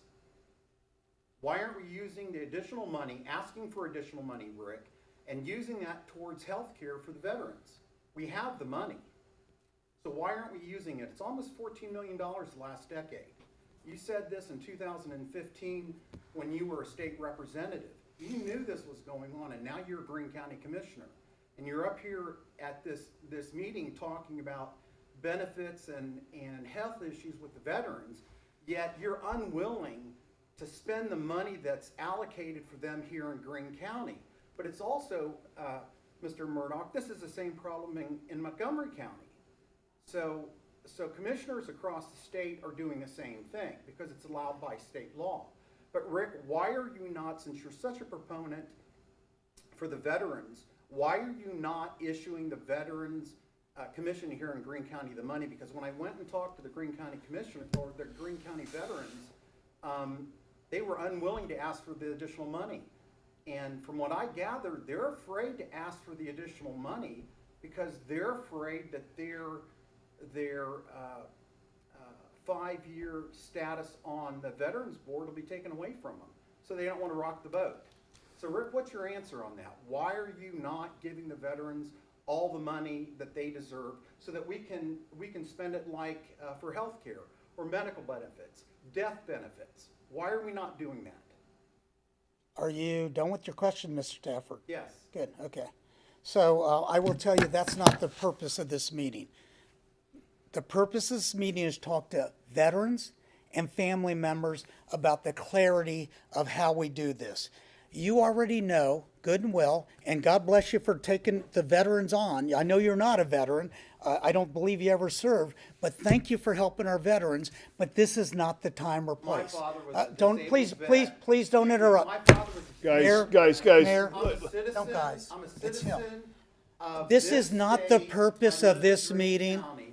Why aren't we using the additional money, asking for additional money, Rick, and using that towards health care for the veterans? We have the money. So why aren't we using it? It's almost $14 million last decade. You said this in 2015 when you were a state representative. You knew this was going on, and now you're a Greene County Commissioner. And you're up here at this meeting talking about benefits and health issues with the veterans, yet you're unwilling to spend the money that's allocated for them here in Greene County. But it's also, Mr. Murdoch, this is the same problem in Montgomery County. So commissioners across the state are doing the same thing because it's allowed by state law. But Rick, why are you not, since you're such a proponent for the veterans, why are you not issuing the Veterans Commission here in Greene County the money? Because when I went and talked to the Greene County Commissioner, or the Greene County veterans, they were unwilling to ask for the additional money. And from what I gathered, they're afraid to ask for the additional money because they're afraid that their 5-year status on the Veterans Board will be taken away from them. So they don't want to rock the boat. So Rick, what's your answer on that? Why are you not giving the veterans all the money that they deserve so that we can spend it like for health care or medical benefits, death benefits? Why are we not doing that? Are you done with your question, Mr. Stafford? Yes. Good, okay. So I will tell you, that's not the purpose of this meeting. The purpose of this meeting is to talk to veterans and family members about the clarity of how we do this. You already know good and well, and God bless you for taking the veterans on. I know you're not a veteran. I don't believe you ever served, but thank you for helping our veterans. But this is not the time or My place. father was a Don't, disabled please, vet. please, please don't interrupt. My father was a Guys, Mayor, I'm a citizen. Don't guys. I'm a It's him. citizen of This is not the state. purpose I live of in this Green meeting. County.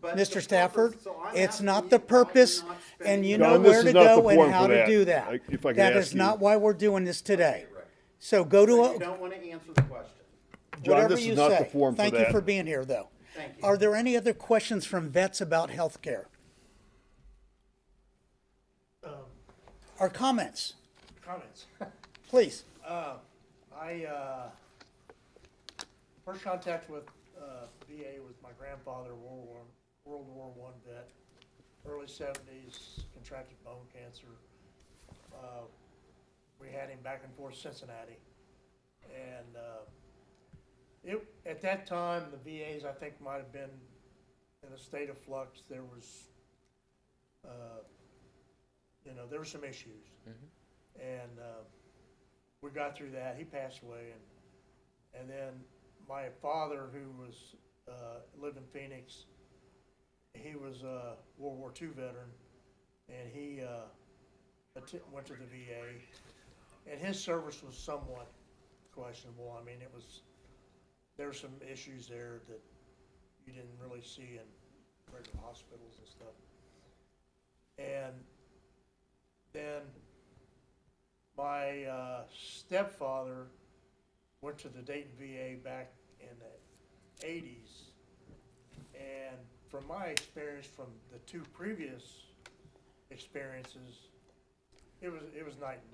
But the Mr. purpose- Stafford, so I'm it's asking not you the why you're purpose, not and spending you the know John, this where is to not the go and forum how for to that. do that. If I could That ask is you. not why we're doing this today. Rick. So go to You a, don't want to answer the question. John, whatever this you is not the say. forum for Thank you that. for being here, though. Thank you. Are there any other questions from vets about health care? Or comments, Comments. please? I, first contact with, VA was my grandfather, World War I vet, early 70s, contracted bone cancer. We had him back and forth Cincinnati. And, at that time, the VAs, I think, might have been in a state of flux. There was, there were some issues. And, we got through that. He passed away, and then my father, who was lived in Phoenix, he was a World War II veteran, and he went to the VA, and his service was somewhat questionable. I mean, there were some issues there that you didn't really see in regular hospitals and stuff. And then my stepfather went to the Dayton VA back in the 80s, and from my experience from the two previous experiences, it was night and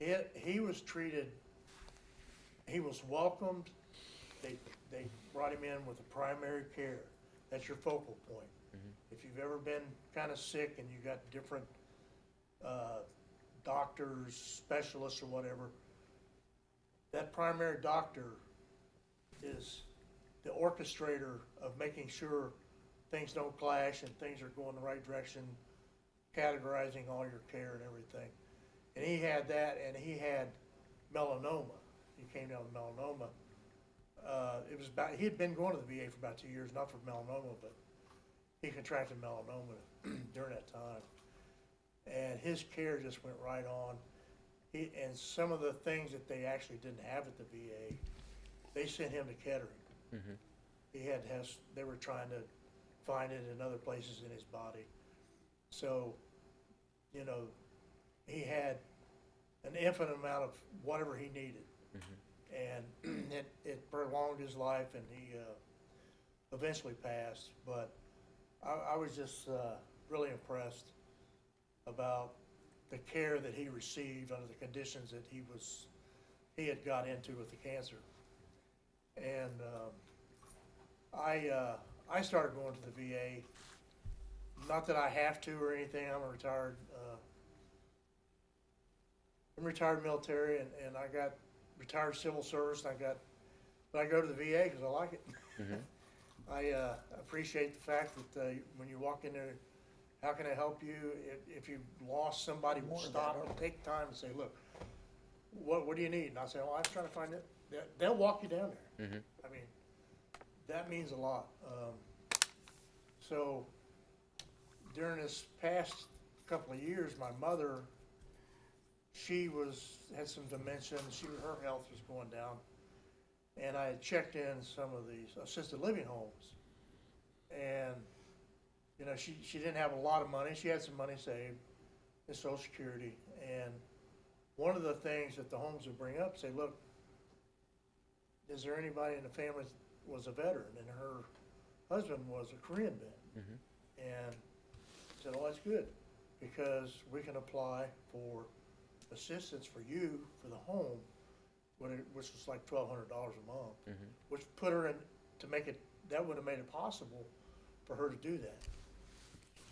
day. He was treated, he was welcomed. They brought him in with a primary care. That's your focal point. If you've ever been kind of sick and you got different doctors, specialists, or whatever, that primary doctor is the orchestrator of making sure things don't clash and things are going the right direction, categorizing all your care and everything. And he had that, and he had melanoma. He came down with melanoma. He had been going to the VA for about 2 years, not for melanoma, but he contracted melanoma during that time. And his care just went right on. And some of the things that they actually didn't have at the VA, they sent him to Kettering. He had to have, they were trying to find it in other places in his body. So, he had an infinite amount of whatever he needed. And it prolonged his life, and he eventually passed. But I was just really impressed about the care that he received under the conditions that he had got into with the cancer. And I started going to the VA, not that I have to or anything. I'm retired military, and I got retired civil service. But I go to the VA because I like it. I appreciate the fact that when you walk in there, how can I help you? If you lost somebody, we'll stop and take time and say, look, what do you need? And I say, I'm trying to find it. They'll walk you down there. I mean, that means a lot. So during this past couple of years, my mother, she had some dementia, and her health was going down. And I had checked in some of these assisted living homes. And, she didn't have a lot of money. She had some money saved in Social Security. And one of the things that the homes would bring up, say, look, is there anybody in the family that was a veteran? And her husband was a Korean vet. And I said, that's good, because we can apply for assistance for you for the home, which was like $1,200 a month, which put her in that would have made it possible for her to do that.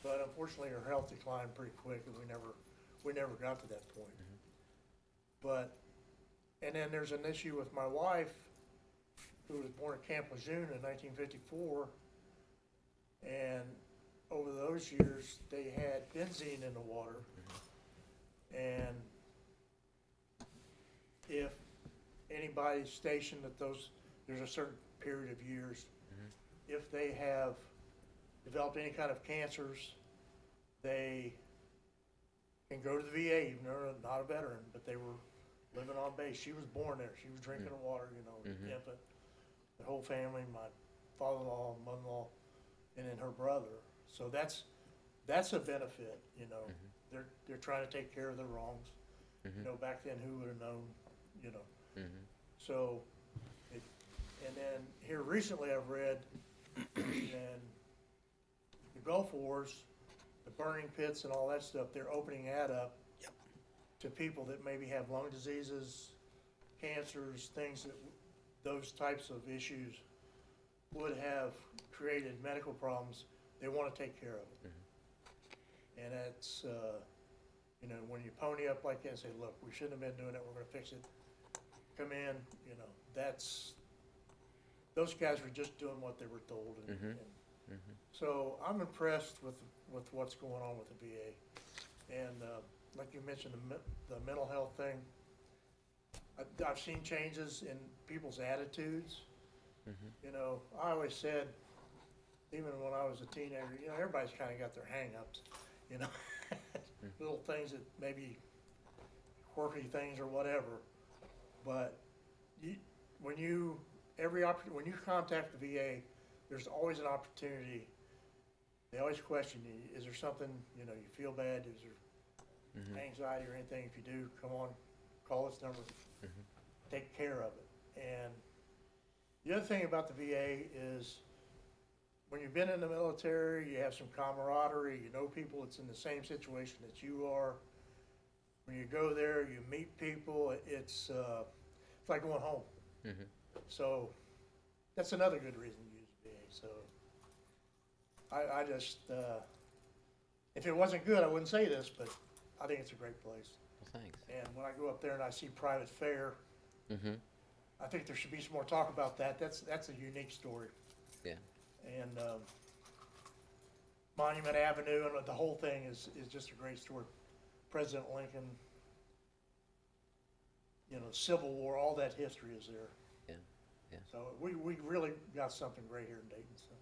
But unfortunately, her health declined pretty quick, and we never got to that point. And then there's an issue with my wife, who was born at Camp Lejeune in 1954. And over those years, they had benzene in the water. And if anybody's stationed at those, there's a certain period of years, if they have developed any kind of cancers, they can go to the VA, even though they're not a veteran, but they were living on base. She was born there. She was drinking the water, you know, infant. The whole family, my father-in-law, mother-in-law, and then her brother. So that's a benefit, you know. They're trying to take care of their wrongs. You know, back then, who would have known, you know. So, and then here recently I've read, and the Gulf Wars, the burning pits and all that stuff, they're opening that up to people that maybe have lung diseases, cancers, things that those types of issues would have created medical problems. They want to take care of it. And it's, you know, when you pony up like that and say, look, we shouldn't have been doing it, we're going to fix it, come in, you know, those guys were just doing what they were told. And so I'm impressed with what's going on with the VA. And like you mentioned, the mental health thing, I've seen changes in people's attitudes. You know, I always said, even when I was a teenager, you know, everybody's kind of got their hang-ups, you know, little things that maybe quirky things or whatever. But when you contact the VA, there's always an opportunity. They always question you, is there something, you know, you feel bad, is there anxiety or anything? If you do, come on, call this number, take care of it. And the other thing about the VA is when you've been in the military, you have some camaraderie, you know people that's in the same situation that you are. When you go there, you meet people, it's like going home. So that's another good reason to use VA. So I just, if it wasn't good, I wouldn't say this, but I think it's a great place. Well, thanks. And when I go up there and I see private fare, I think there should be some more talk about that. That's a unique story. Yeah. And Monument Avenue and the whole thing is just a great story. President Lincoln, you know, Civil War, all that history is there. Yeah. So we really got something great here in Dayton. So.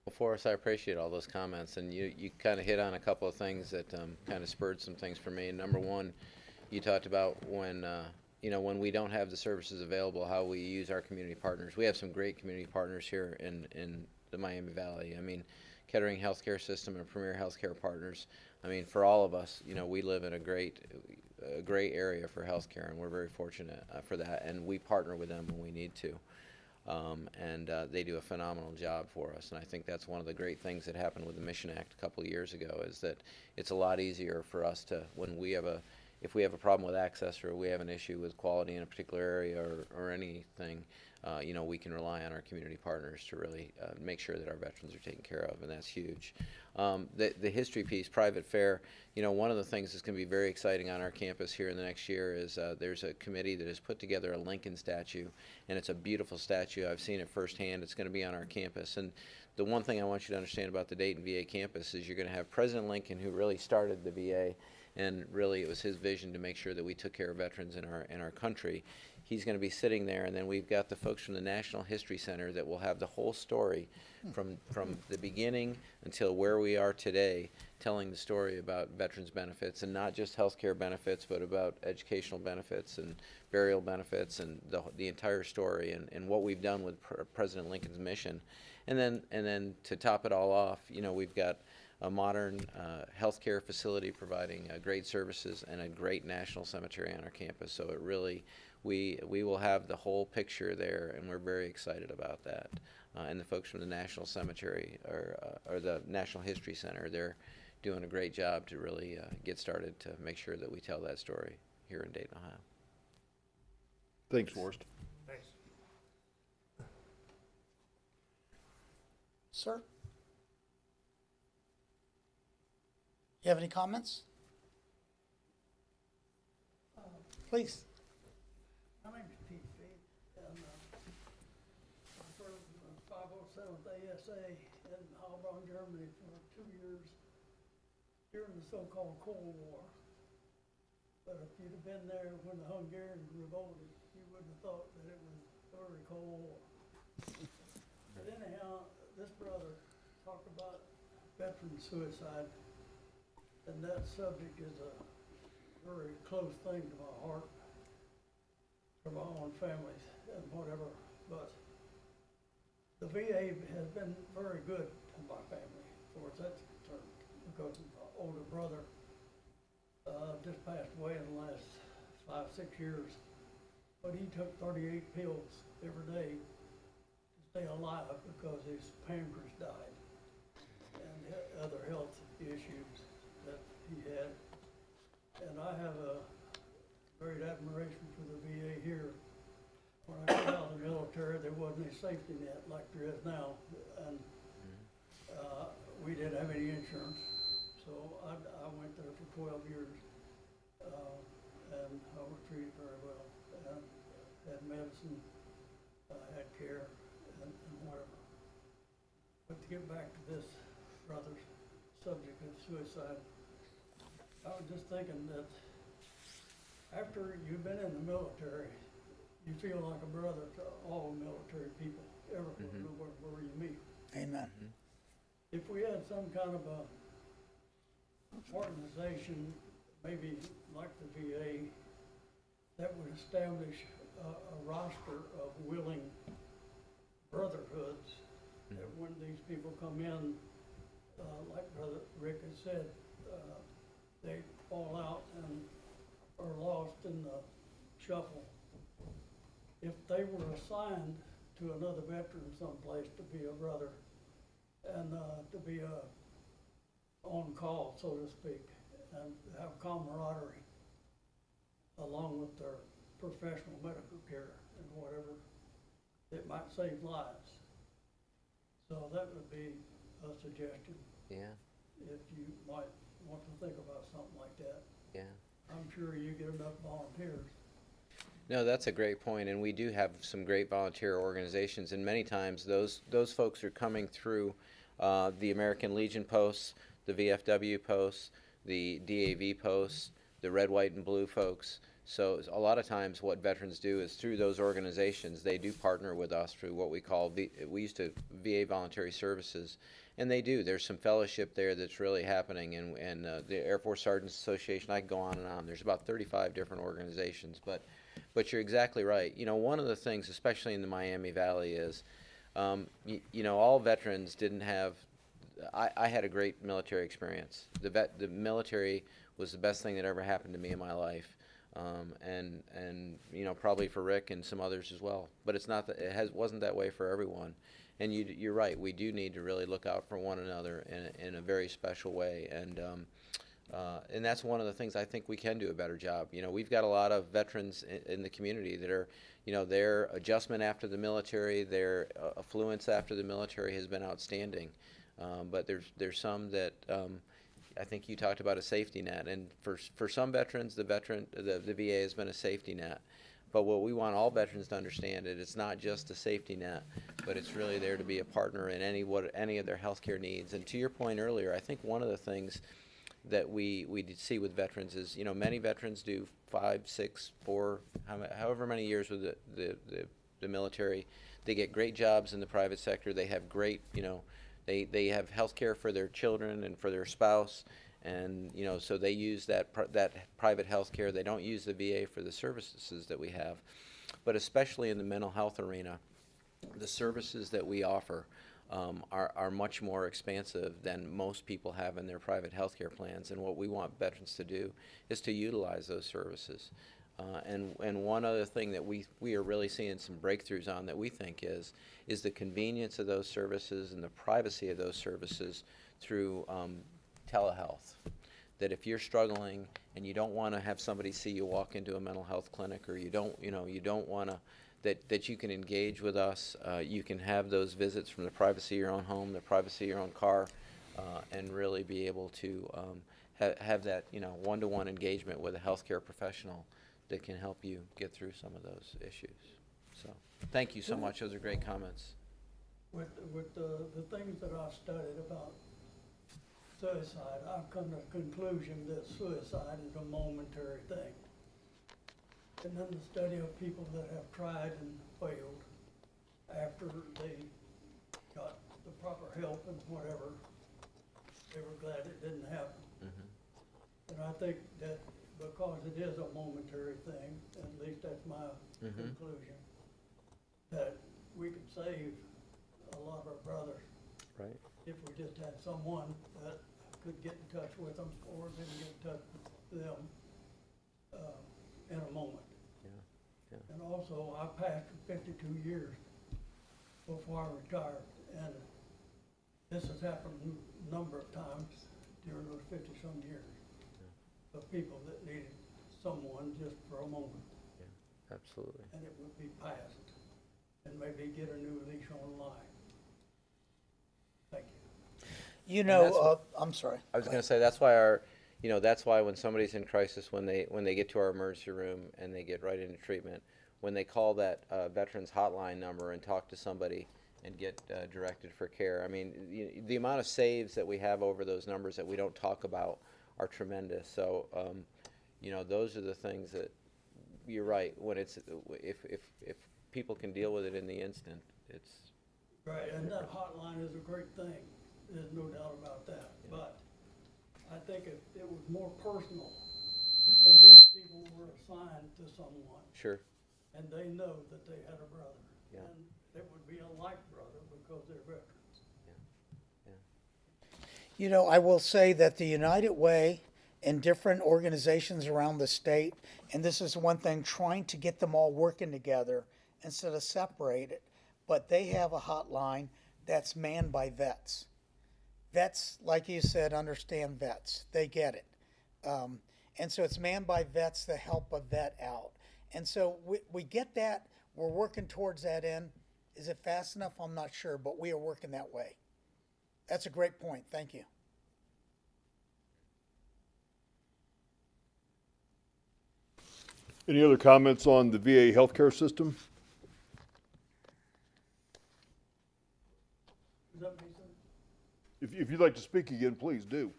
Well, Forrest, I appreciate all those comments, and you kind of hit on a couple of things that kind of spurred some things for me. Number one, you talked about when you know, when we don't have the services available, how we use our community partners. We have some great community partners here in the Miami Valley. I mean, Kettering Healthcare System and Premier Healthcare Partners. I mean, for all of us, you know, we live in a great area for healthcare, and we're very fortunate for that. And we partner with them when we need to. And they do a phenomenal job for us. And I think that's one of the great things that happened with the Mission Act a couple of years ago, is that it's a lot easier for us to, when we have if we have a problem with access or we have an issue with quality in a particular area or anything, you know, we can rely on our community partners to really make sure that our veterans are taken care of, and that's huge. The history piece, private fare, you know, one of the things that's going to be very exciting on our campus here in the next year is there's a committee that has put together a Lincoln statue, and it's a beautiful statue. I've seen it firsthand. It's going to be on our campus. And the one thing I want you to understand about the Dayton VA campus is you're going to have President Lincoln, who really started the VA, and really it was his vision to make sure that we took care of veterans in our country. He's going to be sitting there, and then we've got the folks from the National History Center that will have the whole story from the beginning until where we are today, telling the story about veterans benefits, and not just health care benefits, but about educational benefits and burial benefits, and the entire story, and what we've done with President Lincoln's mission. And then to top it all off, you know, we've got a modern healthcare facility providing great services and a great national cemetery on our campus. So it really, we will have the whole picture there, and we're very excited about that. And the folks from the National Cemetery or the National History Center, they're doing a great job to really get started to make sure that we tell that story here in Dayton, Ohio. Thanks, Forrest. Thanks. Sir? You have any comments? Please. My name is with ASA in Heilbronn, Germany for 2 years during the so-called Cold War. But if you'd have been there when the Hungarians revolted, you wouldn't have thought that it was very Cold War. But anyhow, this brother talked about veteran suicide, and that subject is a very close thing to my heart, for my own families and whatever. But the VA has been very good to my family, as far as that's concerned, because my older brother just passed away in the last 5-6 years. But he took 38 pills every day to stay alive because his pancreas died and other health issues that he had. And I have a great admiration for the VA here. When I got out of the military, there wasn't a safety net like there is now, and we didn't have any insurance. So I went there for 12 years, and I was treated very well, and had medicine, had care, and whatever. But to get back to this brother's subject of suicide, I was just thinking that after you've been in the military, you feel like a brother to all military people everywhere where you meet. Amen. If we had some kind of a organization, maybe like the VA, that would establish a roster of willing brotherhoods, that when these people come in, like Brother Rick has said, they fall out and are lost in the shuffle. If they were assigned to another veteran someplace to be a brother and to be on call, so to speak, and have camaraderie along with their professional medical care and whatever, it might save lives. So that would be a suggestion. Yeah, If you might want to think about something like that. yeah. I'm sure you get enough volunteers. No, that's a great point, and we do have some great volunteer organizations, and many times those folks are coming through the American Legion posts, the VFW posts, the DAV posts, the red, white, and blue folks. So a lot of times what veterans do is through those organizations, they do partner with us through what we call, we used to VA Voluntary Services, and they do. There's some fellowship there that's really happening, and the Air Force Sergeants Association, I can go on and on. There's about 35 different organizations, but you're exactly right. You know, one of the things, especially in the Miami Valley, is, you know, all veterans didn't have, I had a great military experience. The military was the best thing that ever happened to me in my life. And you know, probably for Rick and some others as well. But it's not that, wasn't that way for everyone. And you're right, we do need to really look out for one another in a very special way. And that's one of the things I think we can do a better job. You know, we've got a lot of veterans in the community that are, you know, their adjustment after the military, their affluence after the military has been outstanding. But there's some that I think you talked about a safety net, and for some veterans, the VA has been a safety net. But what we want all veterans to understand is it's not just a safety net, but it's really there to be a partner in any of their healthcare needs. And to your point earlier, I think one of the things that we see with veterans is, you know, many veterans do 5, 6, 4, however many years with the military. They get great jobs in the private sector. They have great, you know, they have health care for their children and for their spouse, and you know, so they use that private health care. They don't use the VA for the services that we have. But especially in the mental health arena, the services that we offer are much more expansive than most people have in their private health care plans. And what we want veterans to do is to utilize those services. And one other thing that we are really seeing some breakthroughs on that we think is the convenience of those services and the privacy of those services through telehealth. That if you're struggling and you don't want to have somebody see you walk into a mental health clinic, or you don't want to, that you can engage with us, you can have those visits from the privacy of your own home, the privacy of your own car, and really be able to have that, you know, one-to-one engagement with a healthcare professional that can help you get through some of those issues. So thank you so much. Those are great comments. with the things that I've studied about suicide, I've come to the conclusion that suicide is a momentary thing. And then the study of people that have tried and failed after they got the proper help and whatever, they were glad it didn't happen. And I think that because it is a momentary thing, at least that's my conclusion, that we could save a lot of our brothers Right. if we just had someone that could get in touch with them or didn't get in touch with them in a moment. Yeah. And also, I pastored 52 years before I retired, and this has happened a number of times during those 50-some years of people that needed someone just for a moment, Absolutely. and it would be passed, and maybe get a new leash on life. Thank you. You know, that's- I'm sorry. I was going to say that's why that's why when somebody's in crisis, when they get to our emergency room and they get right into treatment, when they call that veterans hotline number and talk to somebody and get directed for care. I mean, the amount of saves that we have over those numbers that we don't talk about are tremendous. So, those are the things that you're right. When it's if people can deal with it in the instant, it's Right, and that hotline is a great thing, there's no doubt about that, but I think if it was more personal, and these people were assigned to someone, sure. and they know that they had a brother, Yeah. and it would be a like brother because they're veterans. You know, I will say that the United Way and different organizations around the state, and this is one thing, trying to get them all working together instead of separated, but they have a hotline that's manned by vets. Vets, like you said, understand vets. They get it. And so it's manned by vets to help a vet out. And so we get that. We're working towards that end. Is it fast enough? I'm not sure, but we are working that way. That's a great point. Thank you. Any other comments on the VA healthcare system? Does that make sense? If you'd like to speak again, please do.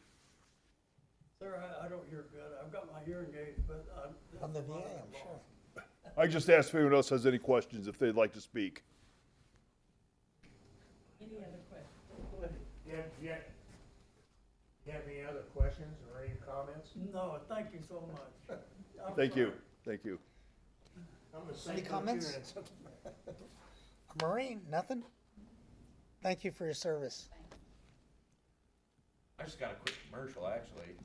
Sir, I don't hear good, I've got my hearing aids, but I'm. On the VA, I'm sure. I just asked if anyone else has any questions, if they'd like to speak. Any other questions? You have any other questions or any comments? No, thank you so much. I'm Thank you, sorry. thank you. I'm the Any same comments? Maureen, nothing? Thank you for your service. I just got a quick commercial, actually.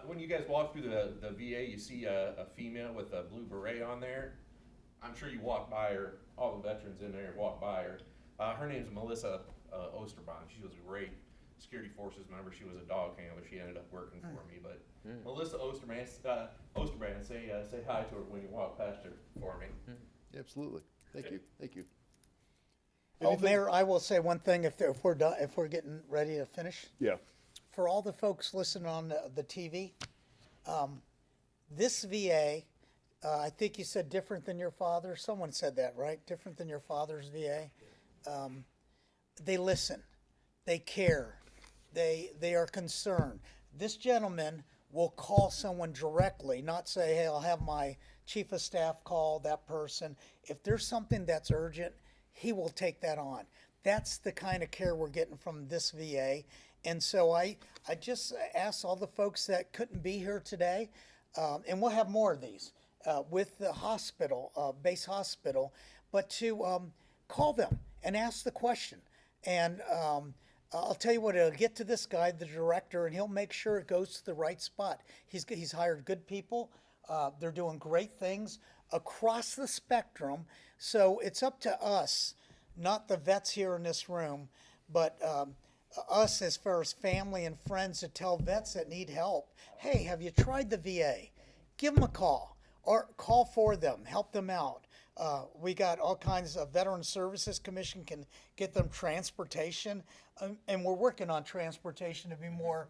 When you guys walk through the VA, you see a female with a blue beret on there. I'm sure you walk by her, all the veterans in there walk by her. Her name's Melissa Osterbahn. She was a great security forces member. She was a dog handler. She ended up working for me. But Melissa Osterbrand, say hi to her when you walk past her for me. Absolutely. Thank you, thank you. Oh, Mayor, I will say one thing if we're done, if we're getting ready to finish. Yeah, For all the folks listening on the TV, this VA, I think you said different than your father. Someone said that, right? Different than your father's VA. They listen. They care. They are concerned. This gentleman will call someone directly, not say, hey, I'll have my chief of staff call that person. If there's something that's urgent, he will take that on. That's the kind of care we're getting from this VA. And so I just ask all the folks that couldn't be here today, and we'll have more of these with the hospital, base hospital, but to call them and ask the question. And I'll tell you what, it'll get to this guy, the director, and he'll make sure it goes to the right spot. He's hired good people. They're doing great things across the spectrum. So it's up to us, not the vets here in this room, but us as far as family and friends to tell vets that need help, hey, have you tried the VA? Give them a call or call for them, help them out. We got all kinds of Veteran Services Commission can get them transportation, and we're working on transportation to be more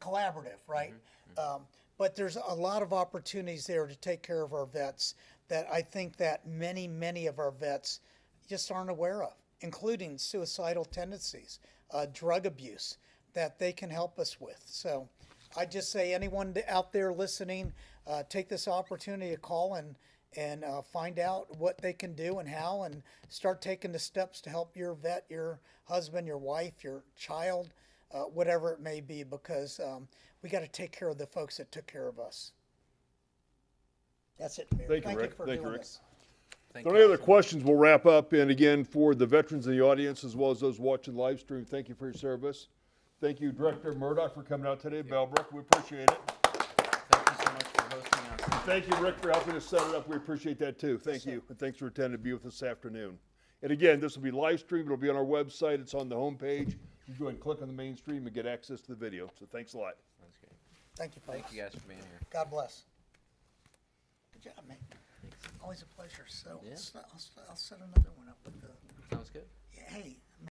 collaborative, right? But there's a lot of opportunities there to take care of our vets that I think that many of our vets just aren't aware of. including suicidal tendencies, drug abuse, that they can help us with. So I just say anyone out there listening, take this opportunity to call and find out what they can do and how, and start taking the steps to help your vet, your husband, your wife, your child, whatever it may be, because we got to take care of the folks that took care of us. That's it, Mayor. Thank you, Rick. for Thank you, doing Rick. this. Thank So you any all other so much. questions, we'll wrap up. And again, for the veterans in the audience, as well as those watching the live stream, thank you for your service. Thank you, Director Murdoch, for coming out today, Bellbrook. We appreciate it. Thank you so much for hosting us. Thank you, Rick, for helping us set it up. We appreciate that too. Thank you. And thanks for attending to be with us this afternoon. And again, this will be live streamed. It'll be on our website. It's on the homepage. You go ahead and click on the main stream and get access to the video. So thanks a lot. That's great. Thank you, folks. Thank you guys for being here. God bless. Good job, man. Always a pleasure. So Yeah. I'll set another one up with the, Sounds good. hey,